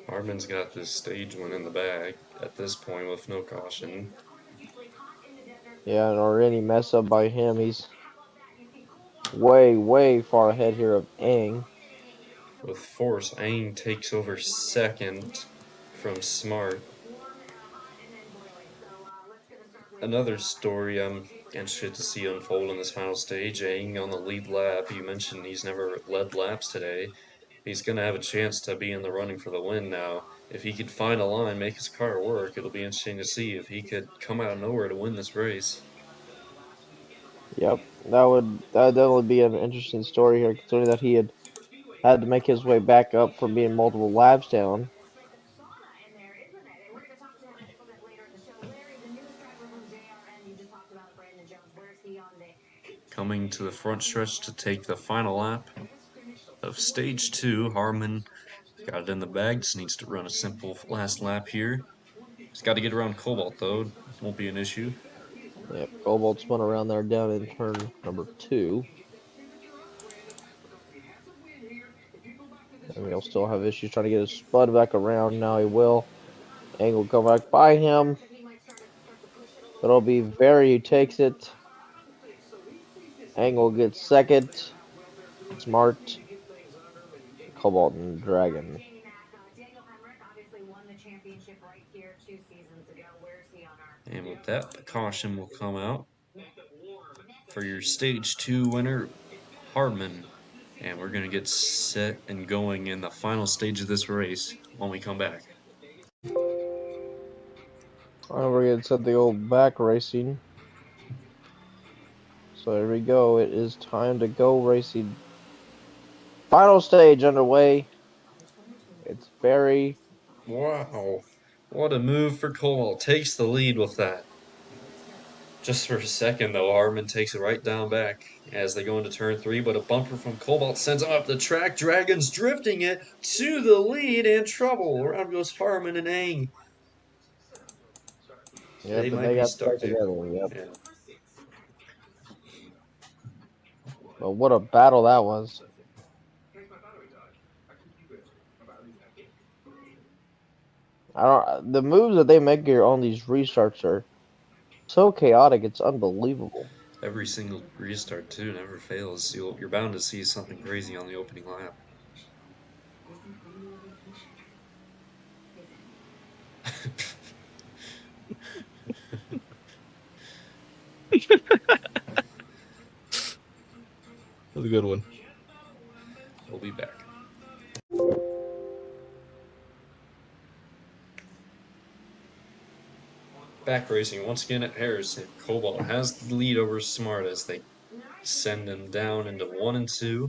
Harmon's got this stage one in the bag at this point with no caution. Yeah, or any mess up by him, he's way, way far ahead here of Aang. With force, Aang takes over second from Smart. Another story I'm interested to see unfold in this final stage. Aang on the lead lap. You mentioned he's never led laps today. He's going to have a chance to be in the running for the win now. If he could find a line, make his car work, it'll be interesting to see if he could come out of nowhere to win this race. Yep, that would definitely be an interesting story here, considering that he had to make his way back up from being multiple laps down. Coming to the front stretch to take the final lap of stage 2, Harmon got it in the bag, just needs to run a simple last lap here. He's got to get around Cobalt though, won't be an issue. Yep, Cobalt spun around there down in turn number 2. And he'll still have issues trying to get his spud back around. Now he will. Aang will come back by him. But it'll be Very who takes it. Aang will get second. Smart, Cobalt, and Dragon. And with that, the caution will come out for your stage 2 winner, Hardman. And we're going to get set and going in the final stage of this race when we come back. Alright, we're gonna set the old back racing. So here we go. It is time to go racing. Final stage underway. It's Very. Wow, what a move for Cobalt. Takes the lead with that. Just for a second, though, Harmon takes it right down back as they go into turn three, but a bumper from Cobalt sends him up the track. Dragons drifting it to the lead and trouble. Around goes Harmon and Ang. Yeah, They but might they be got stuck starting. together. Yep. Yeah. But what a battle that was. I don't. The moves that they make here on these restarts are so chaotic. It's unbelievable. Every single restart, too, never fails. You're bound to see something crazy on the opening lap. That's a good one. We'll be back. Back racing once again at Harrison. Cobalt has the lead over Smart as they send him down into 1 and 2.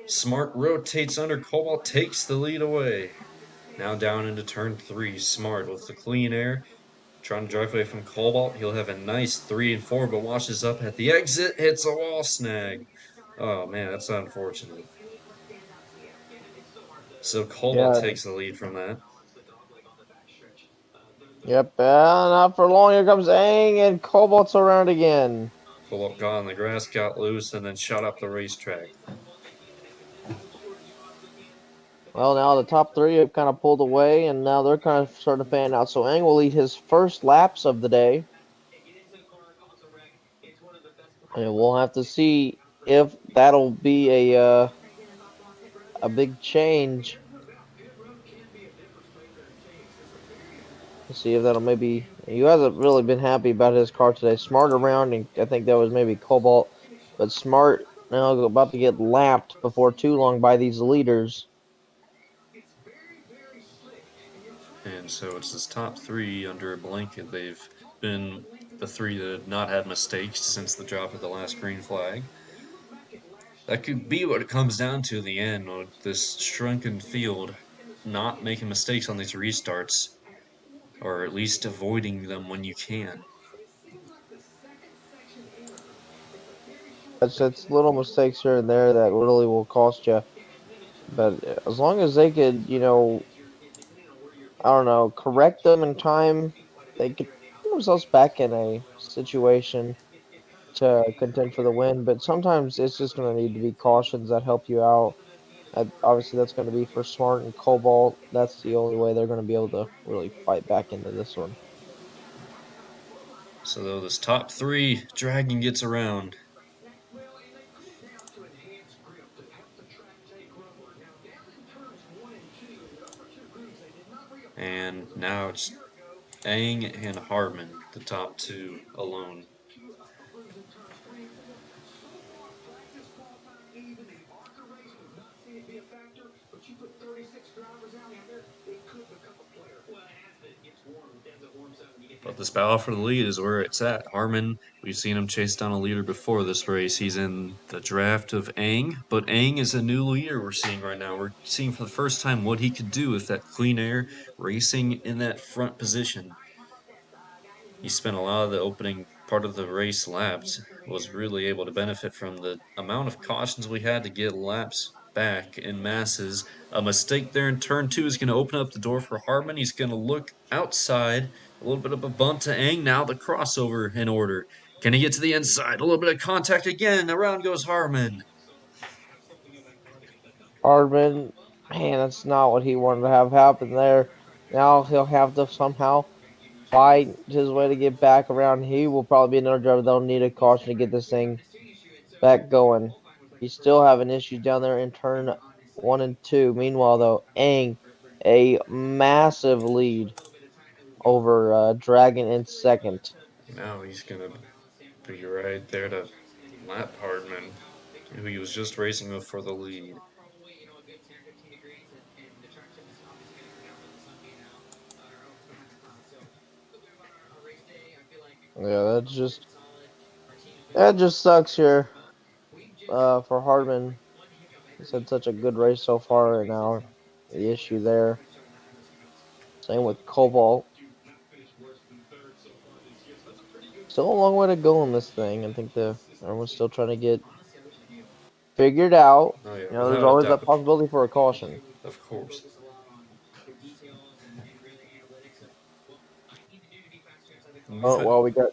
Smart rotates under. Cobalt takes the lead away. Now down into turn 3. Smart with the clean air. Trying to drive away from Cobalt. He'll have a nice 3 and 4, but washes up at the exit. Hits a wall snag. Oh man, that's unfortunate. So Cobalt Yeah. takes the lead from that. Yep. Not for long. Here comes Aang and Cobalt's around again. Cobalt got on the grass, got loose, and then shot up the racetrack. Well, now the top three have kind of pulled away, and now they're kind of starting to fan out. So Aang will lead his first laps of the day, and we'll have to see if that'll be a big change. See if that'll maybe. He hasn't really been happy about his car today. Smart around, and I think that was maybe Cobalt, but Smart now about to get lapped before too long by these leaders. And so it's his top three under a blanket. They've been the three that have not had mistakes since the drop of the last green flag. That could be what it comes down to in the end, with this shrunken field not making mistakes on these restarts, or at least avoiding them when you can. It's little mistakes here and there that really will cost you. But as long as they could, I don't know, correct them in time, they could put themselves back in a situation to contend for the win. But sometimes it's just going to need to be cautions that help you out. Obviously, that's going to be for Smart and Cobalt. That's the only way they're going to be able to really fight back into this one. So though this top three, Dragon gets around. And now it's Aang and Harmon, the top two alone. But this battle for the lead is where it's at. Harmon, we've seen him chase down a leader before this race. He's in the draft of Aang, but Aang is a new leader we're seeing right now. We're seeing for the first time what he could do with that clean air racing in that front position. He spent a lot of the opening part of the race laps, was really able to benefit from the amount of cautions we had to get laps back in masses. A mistake there in turn two is going to open up the door for Harmon. He's going to look outside. A little bit of a bump to Aang. Now the crossover in order. Can he get to the inside? A little bit of contact again. Around goes Harmon. Hardman, man, that's not what he wanted to have happen there. Now he'll have to somehow fight his way to get back around. He will probably be another driver that'll need a caution to get this thing back going. He's still having issues down there in turn one and two. Meanwhile, though, Aang, a massive lead over Dragon in second. Now he's going to be right there to lap Hardman, who he was just racing with for the lead. Yeah, that just sucks here for Hardman. He's had such a good race so far, and now the issue there. Same with Cobalt. Still a long way to go on this thing. I think everyone's still trying to get figured out. Oh yeah, There's without a always that doubt. possibility for a caution. Of course. We've Oh had well, we got.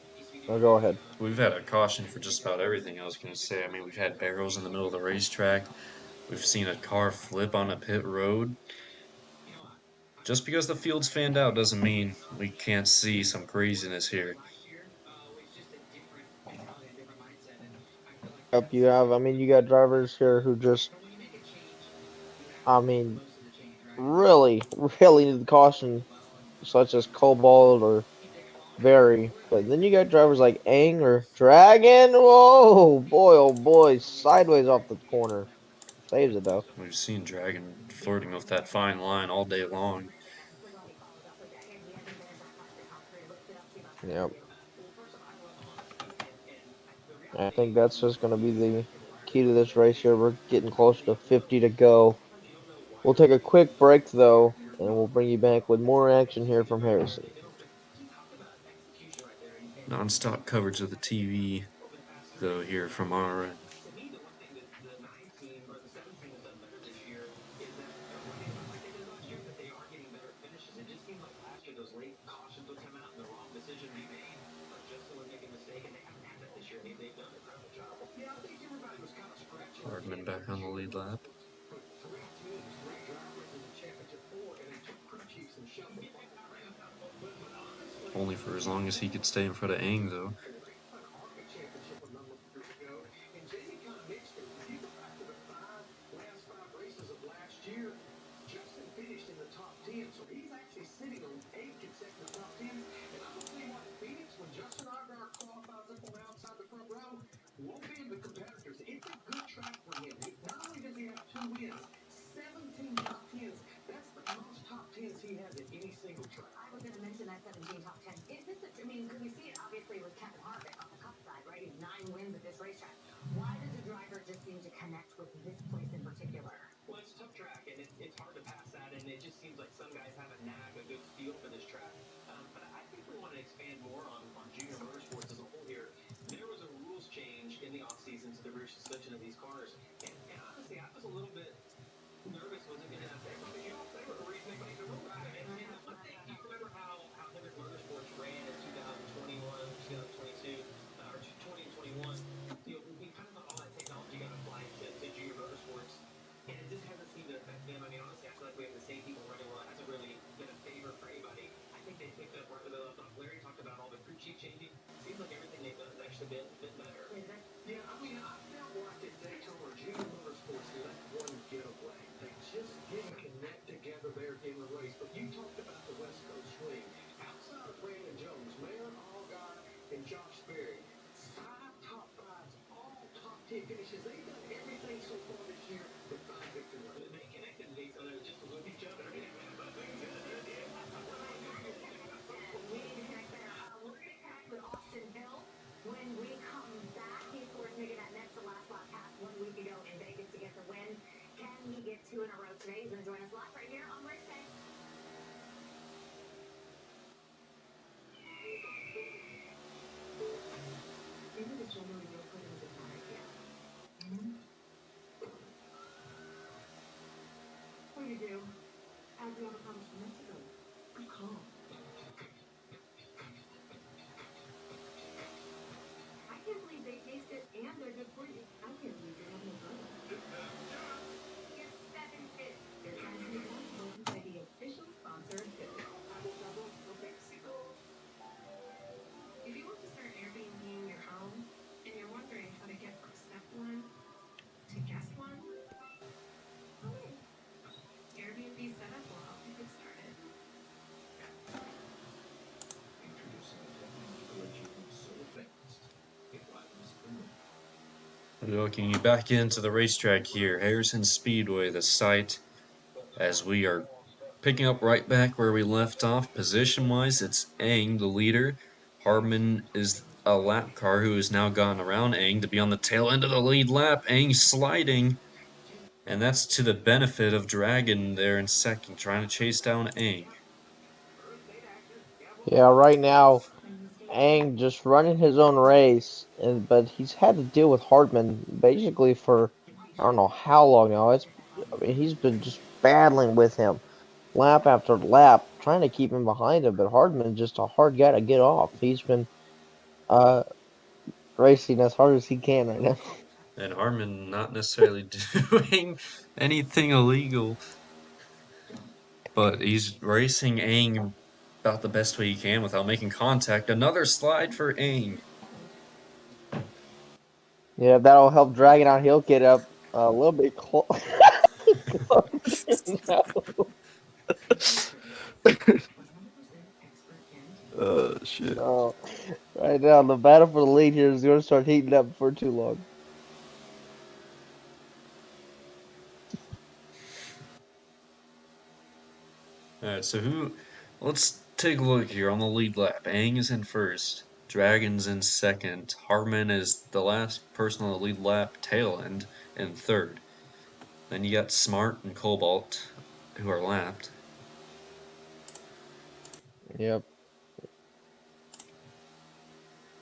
Oh, go ahead. we've had a caution for just about everything. I was gonna say. I mean, we've had barrels in the middle of the racetrack. We've seen a car flip on a pit road. Just because the field's fanned out doesn't mean we can't see some craziness here. Up you have. I mean, you got drivers here who just. I mean, really, really need the caution, such as Cobalt or Very. But then you got drivers like Aang or Dragon. Whoa, boy, oh boy, sideways off the corner. Saves it though. We've seen Dragon flirting with that fine line all day long. Yep. I think that's just going to be the key to this race here. We're getting closer to 50 to go. We'll take a quick break though, and we'll bring you back with more action here from Harrison. Non-stop coverage of the TV, though, here from RRN. Hardman back on the lead lap. Only for as long as he could stay in front of Aang, though. Welcoming you back into the racetrack here, Harrison Speedway, the site, as we are picking up right back where we left off. Position-wise, it's Aang, the leader. Hardman is a lap car who has now gone around Aang to be on the tail end of the lead lap. Aang sliding, and that's to the benefit of Dragon there in second, trying to chase down Aang. Yeah, right now Ang just running his own race, and but he's had to deal with Hardman basically for I don't know how long now. I mean he's been just battling with him lap after lap, trying to keep him behind him. But Hardman's just a hard guy to get off. He's been uh racing as hard as he can right now. And Harmon not necessarily doing anything illegal, but he's racing Aang about the best way he can without making contact. Another slide for Aang. Yeah, that'll help Dragon out. He'll get up a little bit closer now. Shit. No, right now the battle for the lead here is going to start heating up before too long. Alright, so who. Let's take a look here on the lead lap. Aang is in first. Dragon's in second. Harmon is the last person on the lead lap, tail end, in third. Then you got Smart and Cobalt, who are lapped. Yep.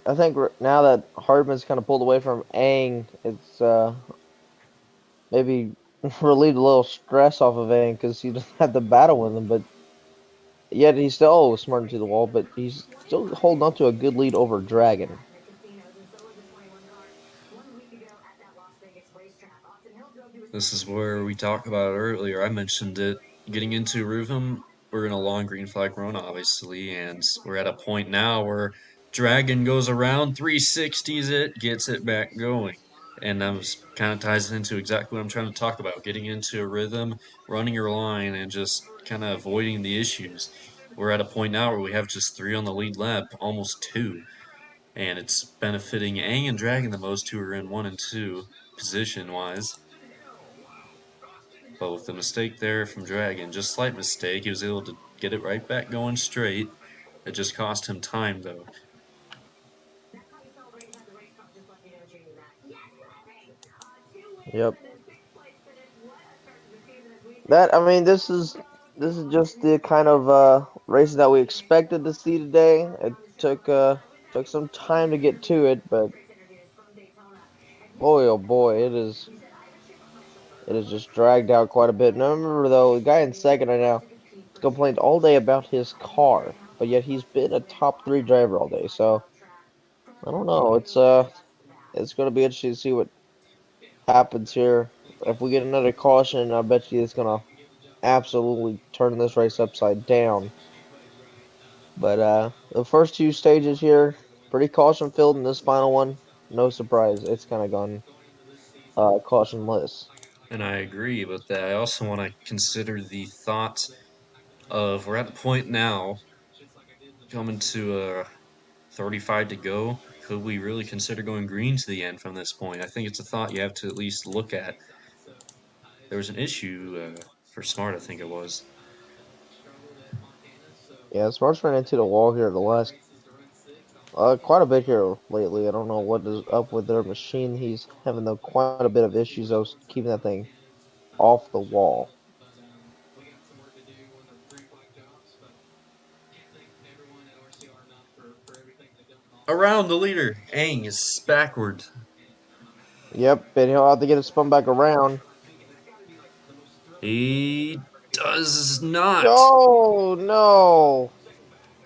I think now that Hardman's kind of pulled away from Aang, it's maybe relieved a little stress off of Aang because he doesn't have to battle with him. But yet he's still smart to the wall, but he's still holding on to a good lead over Dragon. This is where we talked about it earlier. I mentioned it. Getting into Rhythm, we're in a long green flag run, obviously, and we're at a point now where Dragon goes around, 360s it, gets it back going. And that was kind of ties into exactly what I'm trying to talk about. Getting into a rhythm, running your line, and just kind of avoiding the issues. We're at a point now where we have just 3 on the lead lap, almost 2. And it's benefiting Aang and Dragon the most, who are in 1 and 2 position wise. But with the mistake there from Dragon, just slight mistake, he was able to get it right back going straight. It just cost him time though. Yep. That I mean, this is just the kind of racing that we expected to see today. It took some time to get to it, but boy oh boy, it is just dragged out quite a bit. Now remember though, the guy in second right now has complained all day about his car, but yet he's been a top three driver all day. So I don't know. It's gonna be interesting to see what happens here. If we get another caution, I bet you it's gonna absolutely turn this race upside down. But the first two stages here, pretty caution filled, and this final one, no surprise, it's kind of gone cautionless. And I agree with that. I also want to consider the thought of we're at the point now, coming to 35 to go. Could we really consider going green to the end from this point? I think it's a thought you have to at least look at. There was an issue for Smart, I think it was. Yeah, Smart's ran into the wall here the last quite a bit here lately. I don't know what is up with their machine. He's having quite a bit of issues of keeping that thing off the wall. Around the leader, Aang is backward. Yep, and he'll have to get it spun back around. He does not. Oh no!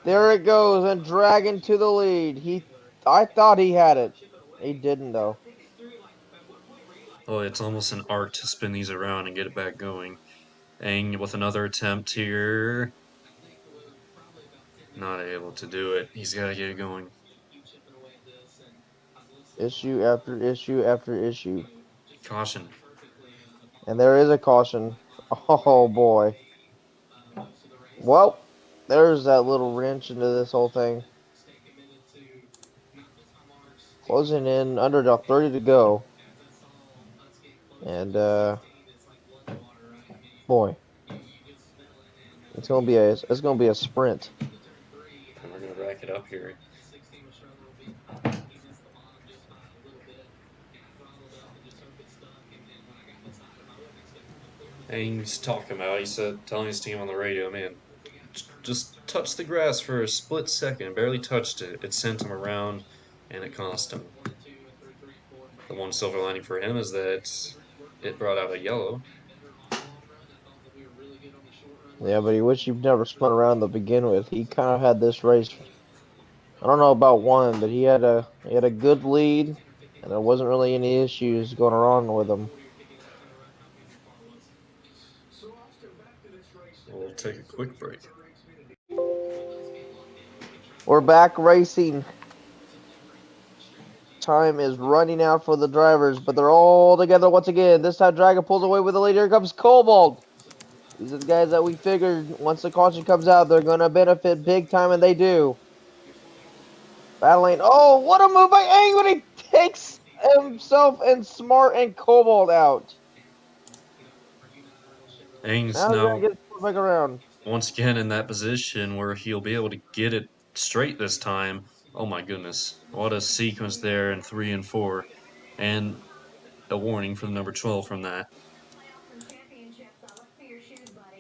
There it goes, and Dragon to the lead. I thought he had it. He didn't though. Oh, it's almost an art to spin these around and get it back going. Aang with another attempt here. Not able to do it. He's got to get it going. Issue after issue after issue. Caution. And there is a caution. Oh boy. Well, there's that little wrench into this whole thing. Closing in under the 30 to go. And boy, it's gonna be a sprint. And we're going to rack it up here. Aang's talking about, he said, telling his team on the radio, man, just touched the grass for a split second, barely touched it. It sent him around, and it cost him. The one silver lining for him is that it brought out a yellow. Yeah, but he wished he'd never spun around to begin with. He kind of had this race. I don't know about one, but he had a good lead, and there wasn't really any issues going on with him. We'll take a quick break. We're back racing. Time is running out for the drivers, but they're all together once again. This time, Dragon pulls away with the lead. Here comes Cobalt. These are the guys that we figured once the caution comes out, they're going to benefit big time, and they do. Battling. Oh, what a move by Aang when he takes himself and Smart and Cobalt out. Aang's Now he's going now to get back around. once again in that position where he'll be able to get it straight this time. Oh my goodness. What a sequence there in 3 and 4. And a warning from number 12 from that.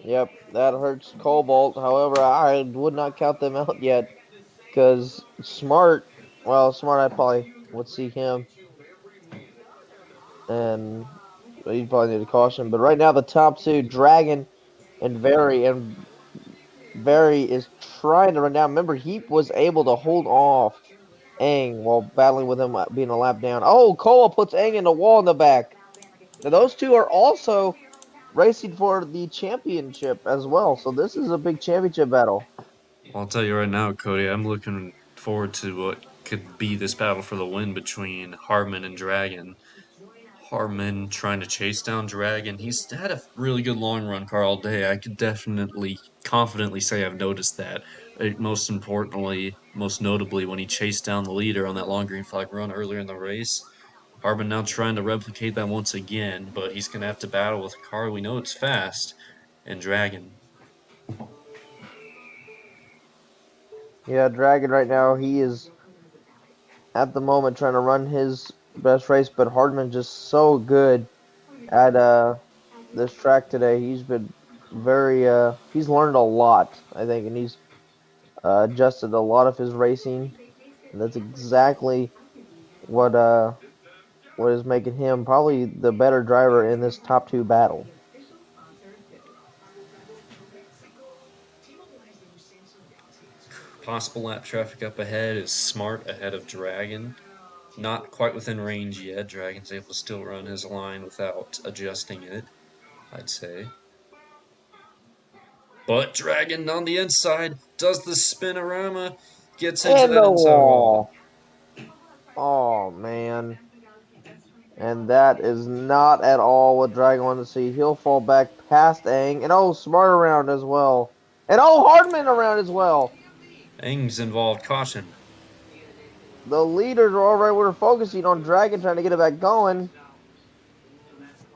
Yep, that hurts Cobalt. However, I would not count them out yet because Smart, I probably would see him and he'd probably need a caution. But right now, the top two, Dragon and Very is trying to run down. Remember, he was able to hold off Aang while battling with him being a lap down. Oh, Koa puts Aang in the wall in the back. Now, those two are also racing for the championship as well. So this is a big championship battle. I'll tell you right now, Cody, I'm looking forward to what could be this battle for the win between Hardman and Dragon. Hardman trying to chase down Dragon. He's had a really good long run car all day. I could definitely, confidently say I've noticed that. Most importantly, most notably, when he chased down the leader on that long green flag run earlier in the race. Hardman now trying to replicate that once again, but he's going to have to battle with a car we know it's fast and Dragon. Yeah, Dragon right now, he is at the moment trying to run his best race, but Hardman just so good at this track today. He's been he's learned a lot, I think, and he's adjusted a lot of his racing. And that's exactly what what is making him probably the better driver in this top two battle. Possible lap traffic up ahead is Smart ahead of Dragon. Not quite within range yet. Dragon's able to still run his line without adjusting it, I'd say. But Dragon on the inside does the spinorama, gets into And that the inside wall. wall. Oh man. And that is not at all what Dragon wanted to see. He'll fall back past Aang. And oh, Smart around as well. And oh, Hardman around as well. Aang's involved. Caution. The leaders are already were focusing on Dragon trying to get it back going.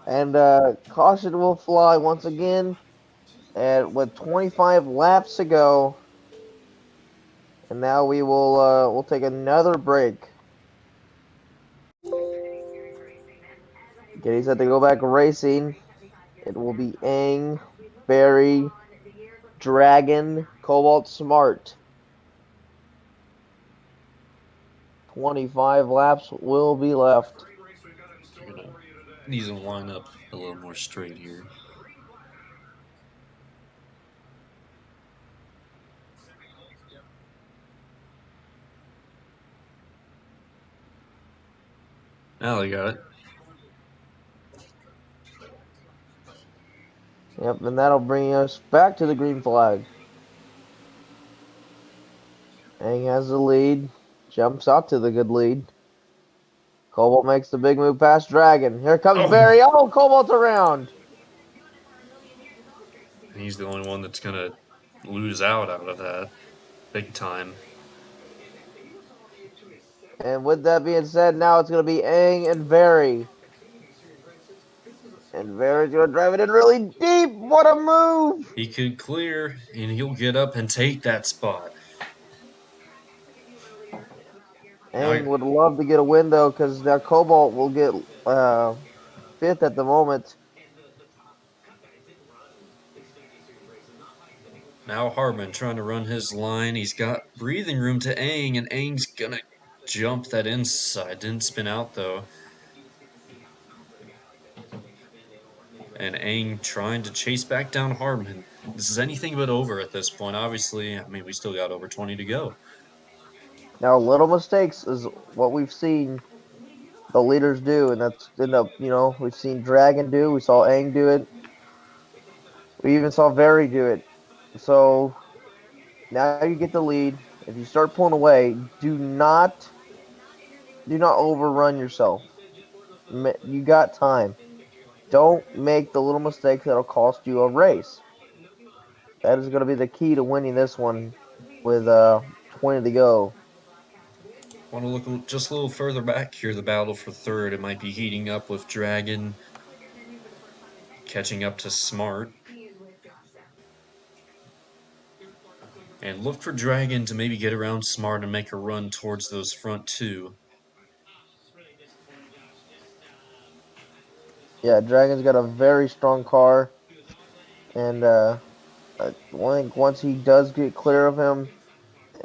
And caution will fly once again. And with 25 laps to go. And now we'll take another break. Getting set to go back racing. It will be Aang, Barry, Dragon, Cobalt, Smart. 25 laps will be left. Needs to line up a little more straight here. Now they got it. Yep, and that'll bring us back to the green flag. Aang has the lead, jumps out to the good lead. Cobalt makes the big move past Dragon. Here comes Oh! Barry. Oh, Cobalt's around. He's the only one that's going to lose out of that. Big time. And with that being said, now it's going to be Aang and Barry. And Barry's going to drive it in really deep. What a move! He could clear, and he'll get up and take that spot. Now Aang would love to get a win though, because now Cobalt will get fifth at the moment. Now Hartman trying to run his line. He's got breathing room to Aang, and Aang's gonna jump that inside. Didn't spin out though. And Aang trying to chase back down Hartman. This is anything but over at this point. Obviously, I mean, we still got over 20 to go. Now, little mistakes is what we've seen the leaders do, and that's end up, we've seen Dragon do, we saw Aang do it, we even saw Very do it. So now you get the lead. If you start pulling away, do not overrun yourself. You got time. Don't make the little mistakes that'll cost you a race. That is going to be the key to winning this one with 20 to go. Want to look just a little further back here. The battle for third. It might be heating up with Dragon catching up to Smart. And look for Dragon to maybe get around Smart and make a run towards those front two. Yeah, Dragon's got a very strong car, and I think once he does get clear of him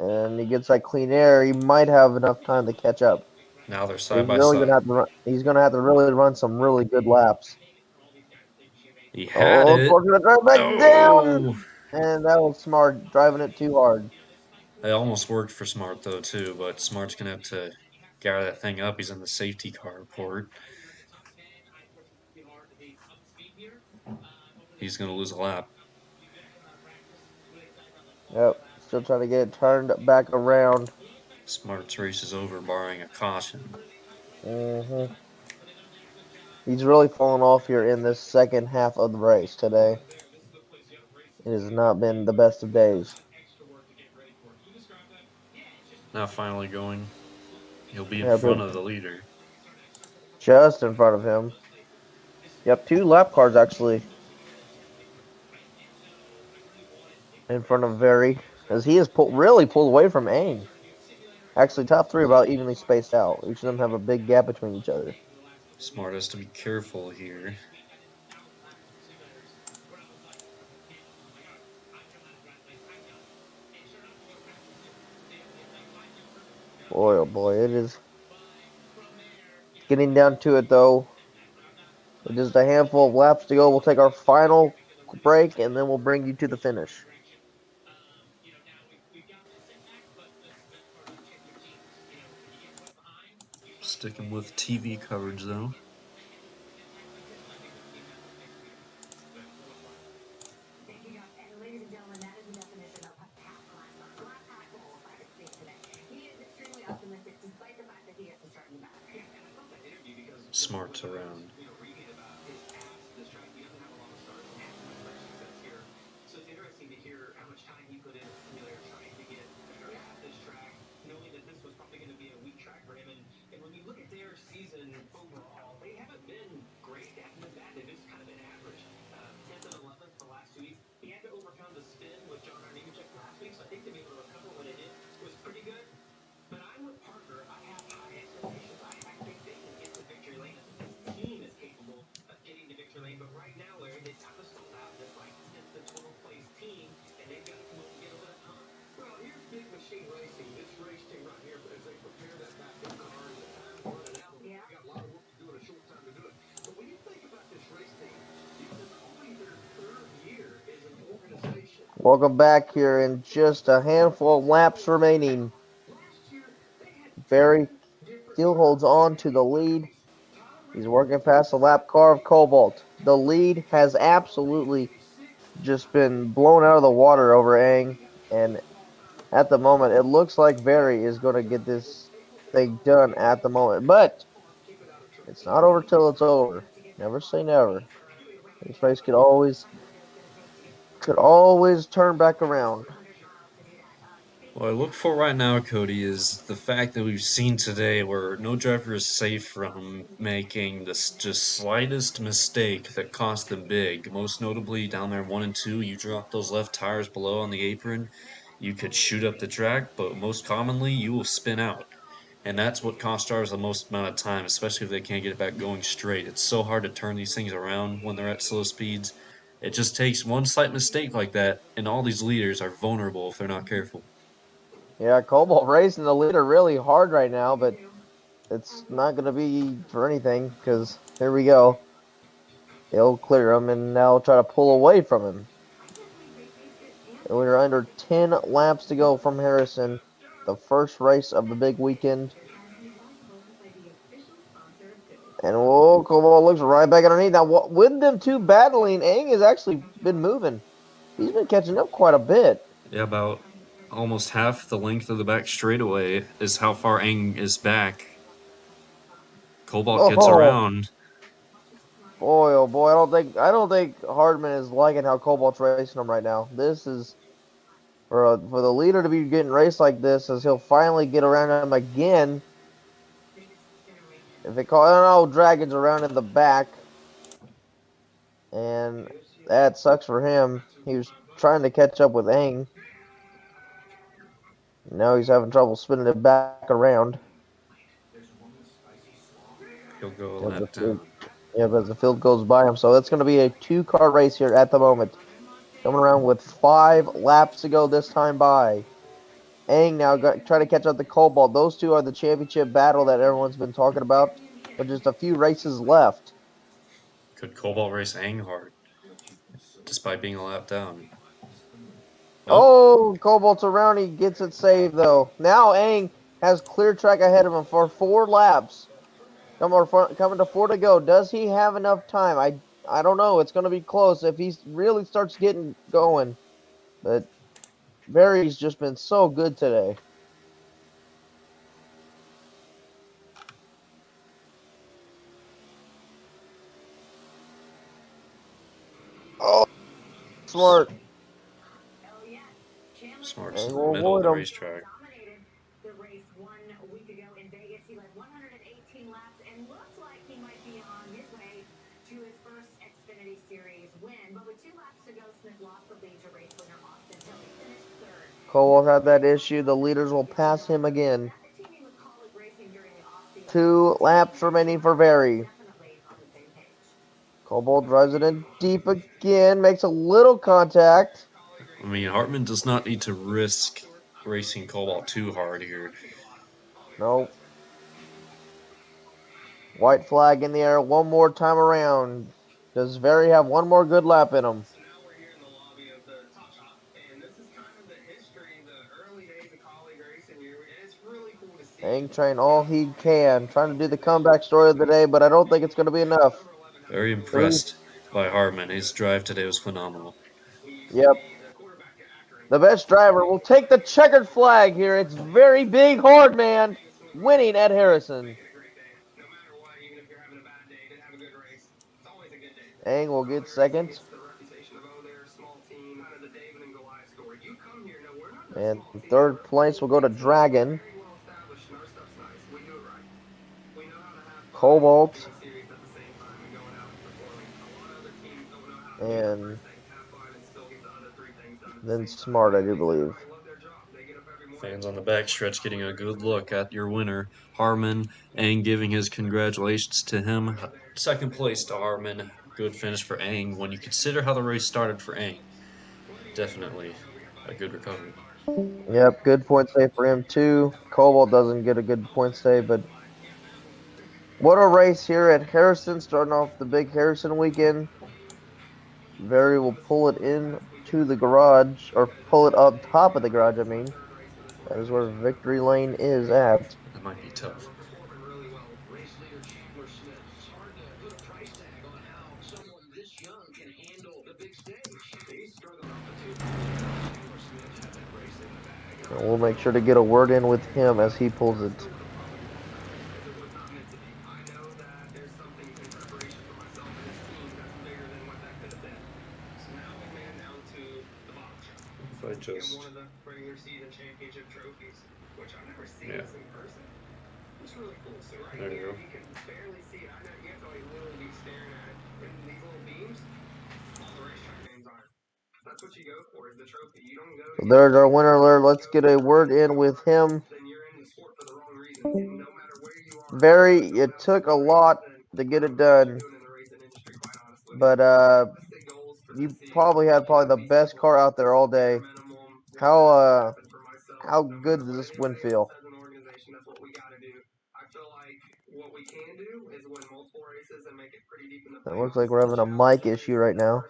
and he gets that clean air, he might have enough time to catch up. Now they're But side he's by really gonna side. have to run. He's gonna have to really run some really good laps. He had Oh, it. unfortunate drive back down, Oh! and that was Smart driving it too hard. It almost worked for Smart though too, but Smart's gonna have to gather that thing up. He's in the safety car port. He's gonna lose a lap. Yep, still trying to get it turned back around. Smart's race is over, barring a caution. hmm He's really fallen off here in this second half of the race today. It has not been the best of days. Now finally going. He'll be in Yeah, front but of the leader. just in front of him. Yep, two lap cars actually in front of Very, as he has really pulled away from Aang. Actually, top three about evenly spaced out. Each of them have a big gap between each other. Smart has to be careful here. Boy, oh boy, it is getting down to it though. With just a handful of laps to go, we'll take our final break and then we'll bring you to the finish. Sticking with TV coverage though. Smart's around. Welcome back here in just a handful of laps remaining. Barry still holds on to the lead. He's working past the lap car of Cobalt. The lead has absolutely just been blown out of the water over Aang. And at the moment, it looks like Barry is going to get this thing done at the moment. But it's not over till it's over. Never say never. This race could always turn back around. What I look for right now, Cody, is the fact that we've seen today where no driver is safe from making this just slightest mistake that cost them big. Most notably, down there 1 and 2, you drop those left tires below on the apron, you could shoot up the track, but most commonly, you will spin out. And that's what costs drivers the most amount of time, especially if they can't get it back going straight. It's so hard to turn these things around when they're at slow speeds. It just takes one slight mistake like that, and all these leaders are vulnerable if they're not careful. Yeah, Cobalt racing the leader really hard right now, but it's not going to be for anything because here we go. He'll clear him and now try to pull away from him. And we're under 10 laps to go from Harrison, the first race of the big weekend. And whoa, Cobalt looks right back underneath. Now, with them two battling, Aang has actually been moving. He's been catching up quite a bit. Yeah, about almost half the length of the back straightaway is how far Aang is back. Cobalt gets Oh, around. boy, oh boy, I don't think Hardman is liking how Cobalt's racing him right now. This is for the leader to be getting raced like this, as he'll finally get around him again. If they call, I don't know, Dragon's around in the back, and that sucks for him. He was trying to catch up with Aang. Now he's having trouble spinning it back around. He'll go a As the lap field, down. yeah, as the field goes by him. So that's going to be a two-car race here at the moment. Coming around with 5 laps to go this time by. Aang now trying to catch up to Cobalt. Those two are the championship battle that everyone's been talking about, with just a few races left. Could Cobalt race Aang hard, despite being a lap down? Nope. Oh, Cobalt's around. He gets it saved, though. Now Aang has clear track ahead of him for 4 laps. Coming to 4 to go. Does he have enough time? I don't know. It's going to be close if he really starts getting going. But Barry's just been so good today. Oh, smart. Smart's Aang in the will middle of avoid the him. racetrack. Cole will have that issue. The leaders will pass him again. 2 laps remaining for Barry. Cobalt drives it in deep again, makes a little contact. I mean, Hartman does not need to risk racing Cobalt too hard here. Nope. White flag in the air one more time around. Does Barry have one more good lap in him? Aang trying all he can, trying to do the comeback story of the day, but I don't think it's going to be enough. Very Three. impressed by Hartman. His drive today was phenomenal. Yep. The best driver will take the checkered flag here. It's very big, hard man winning at Harrison. Aang will get second. And third place will go to Dragon. Cobalt. And then Smart, I do believe. Fans on the backstretch getting a good look at your winner, Harmon, and giving his congratulations to him. Second place to Harmon. Good finish for Aang. When you consider how the race started for Aang, definitely a good recovery. Yep, good point save for him too. Cobalt doesn't get a good point save, but what a race here at Harrison, starting off the big Harrison weekend. Very will pull it in to the garage, or pull it up top of the garage, I mean. That is where victory lane is at. That might be tough. And we'll make sure to get a word in with him as he pulls it. If I just. Yeah. There you go. So there's our winner alert. Let's get a word in with him. It took a lot to get it done. But you probably had the best car out there all day. How good does this win feel? It looks like we're having a mic issue right now.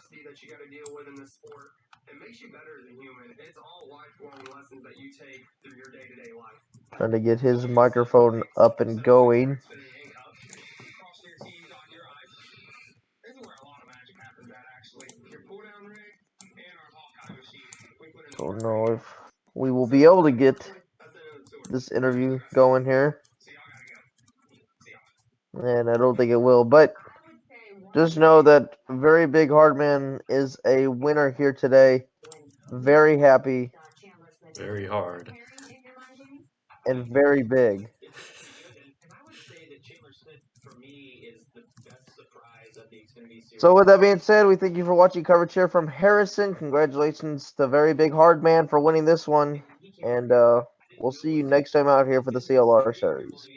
Trying to get his microphone up and going. Don't know if we will be able to get this interview going here. And I don't think it will, but just know that Very Big Hardman is a winner here today. Very happy Very hard. and very big. So with that being said, we thank you for watching coverage here from Harrison. Congratulations to Very Big Hardman for winning this one. And we'll see you next time out here for the CLR series.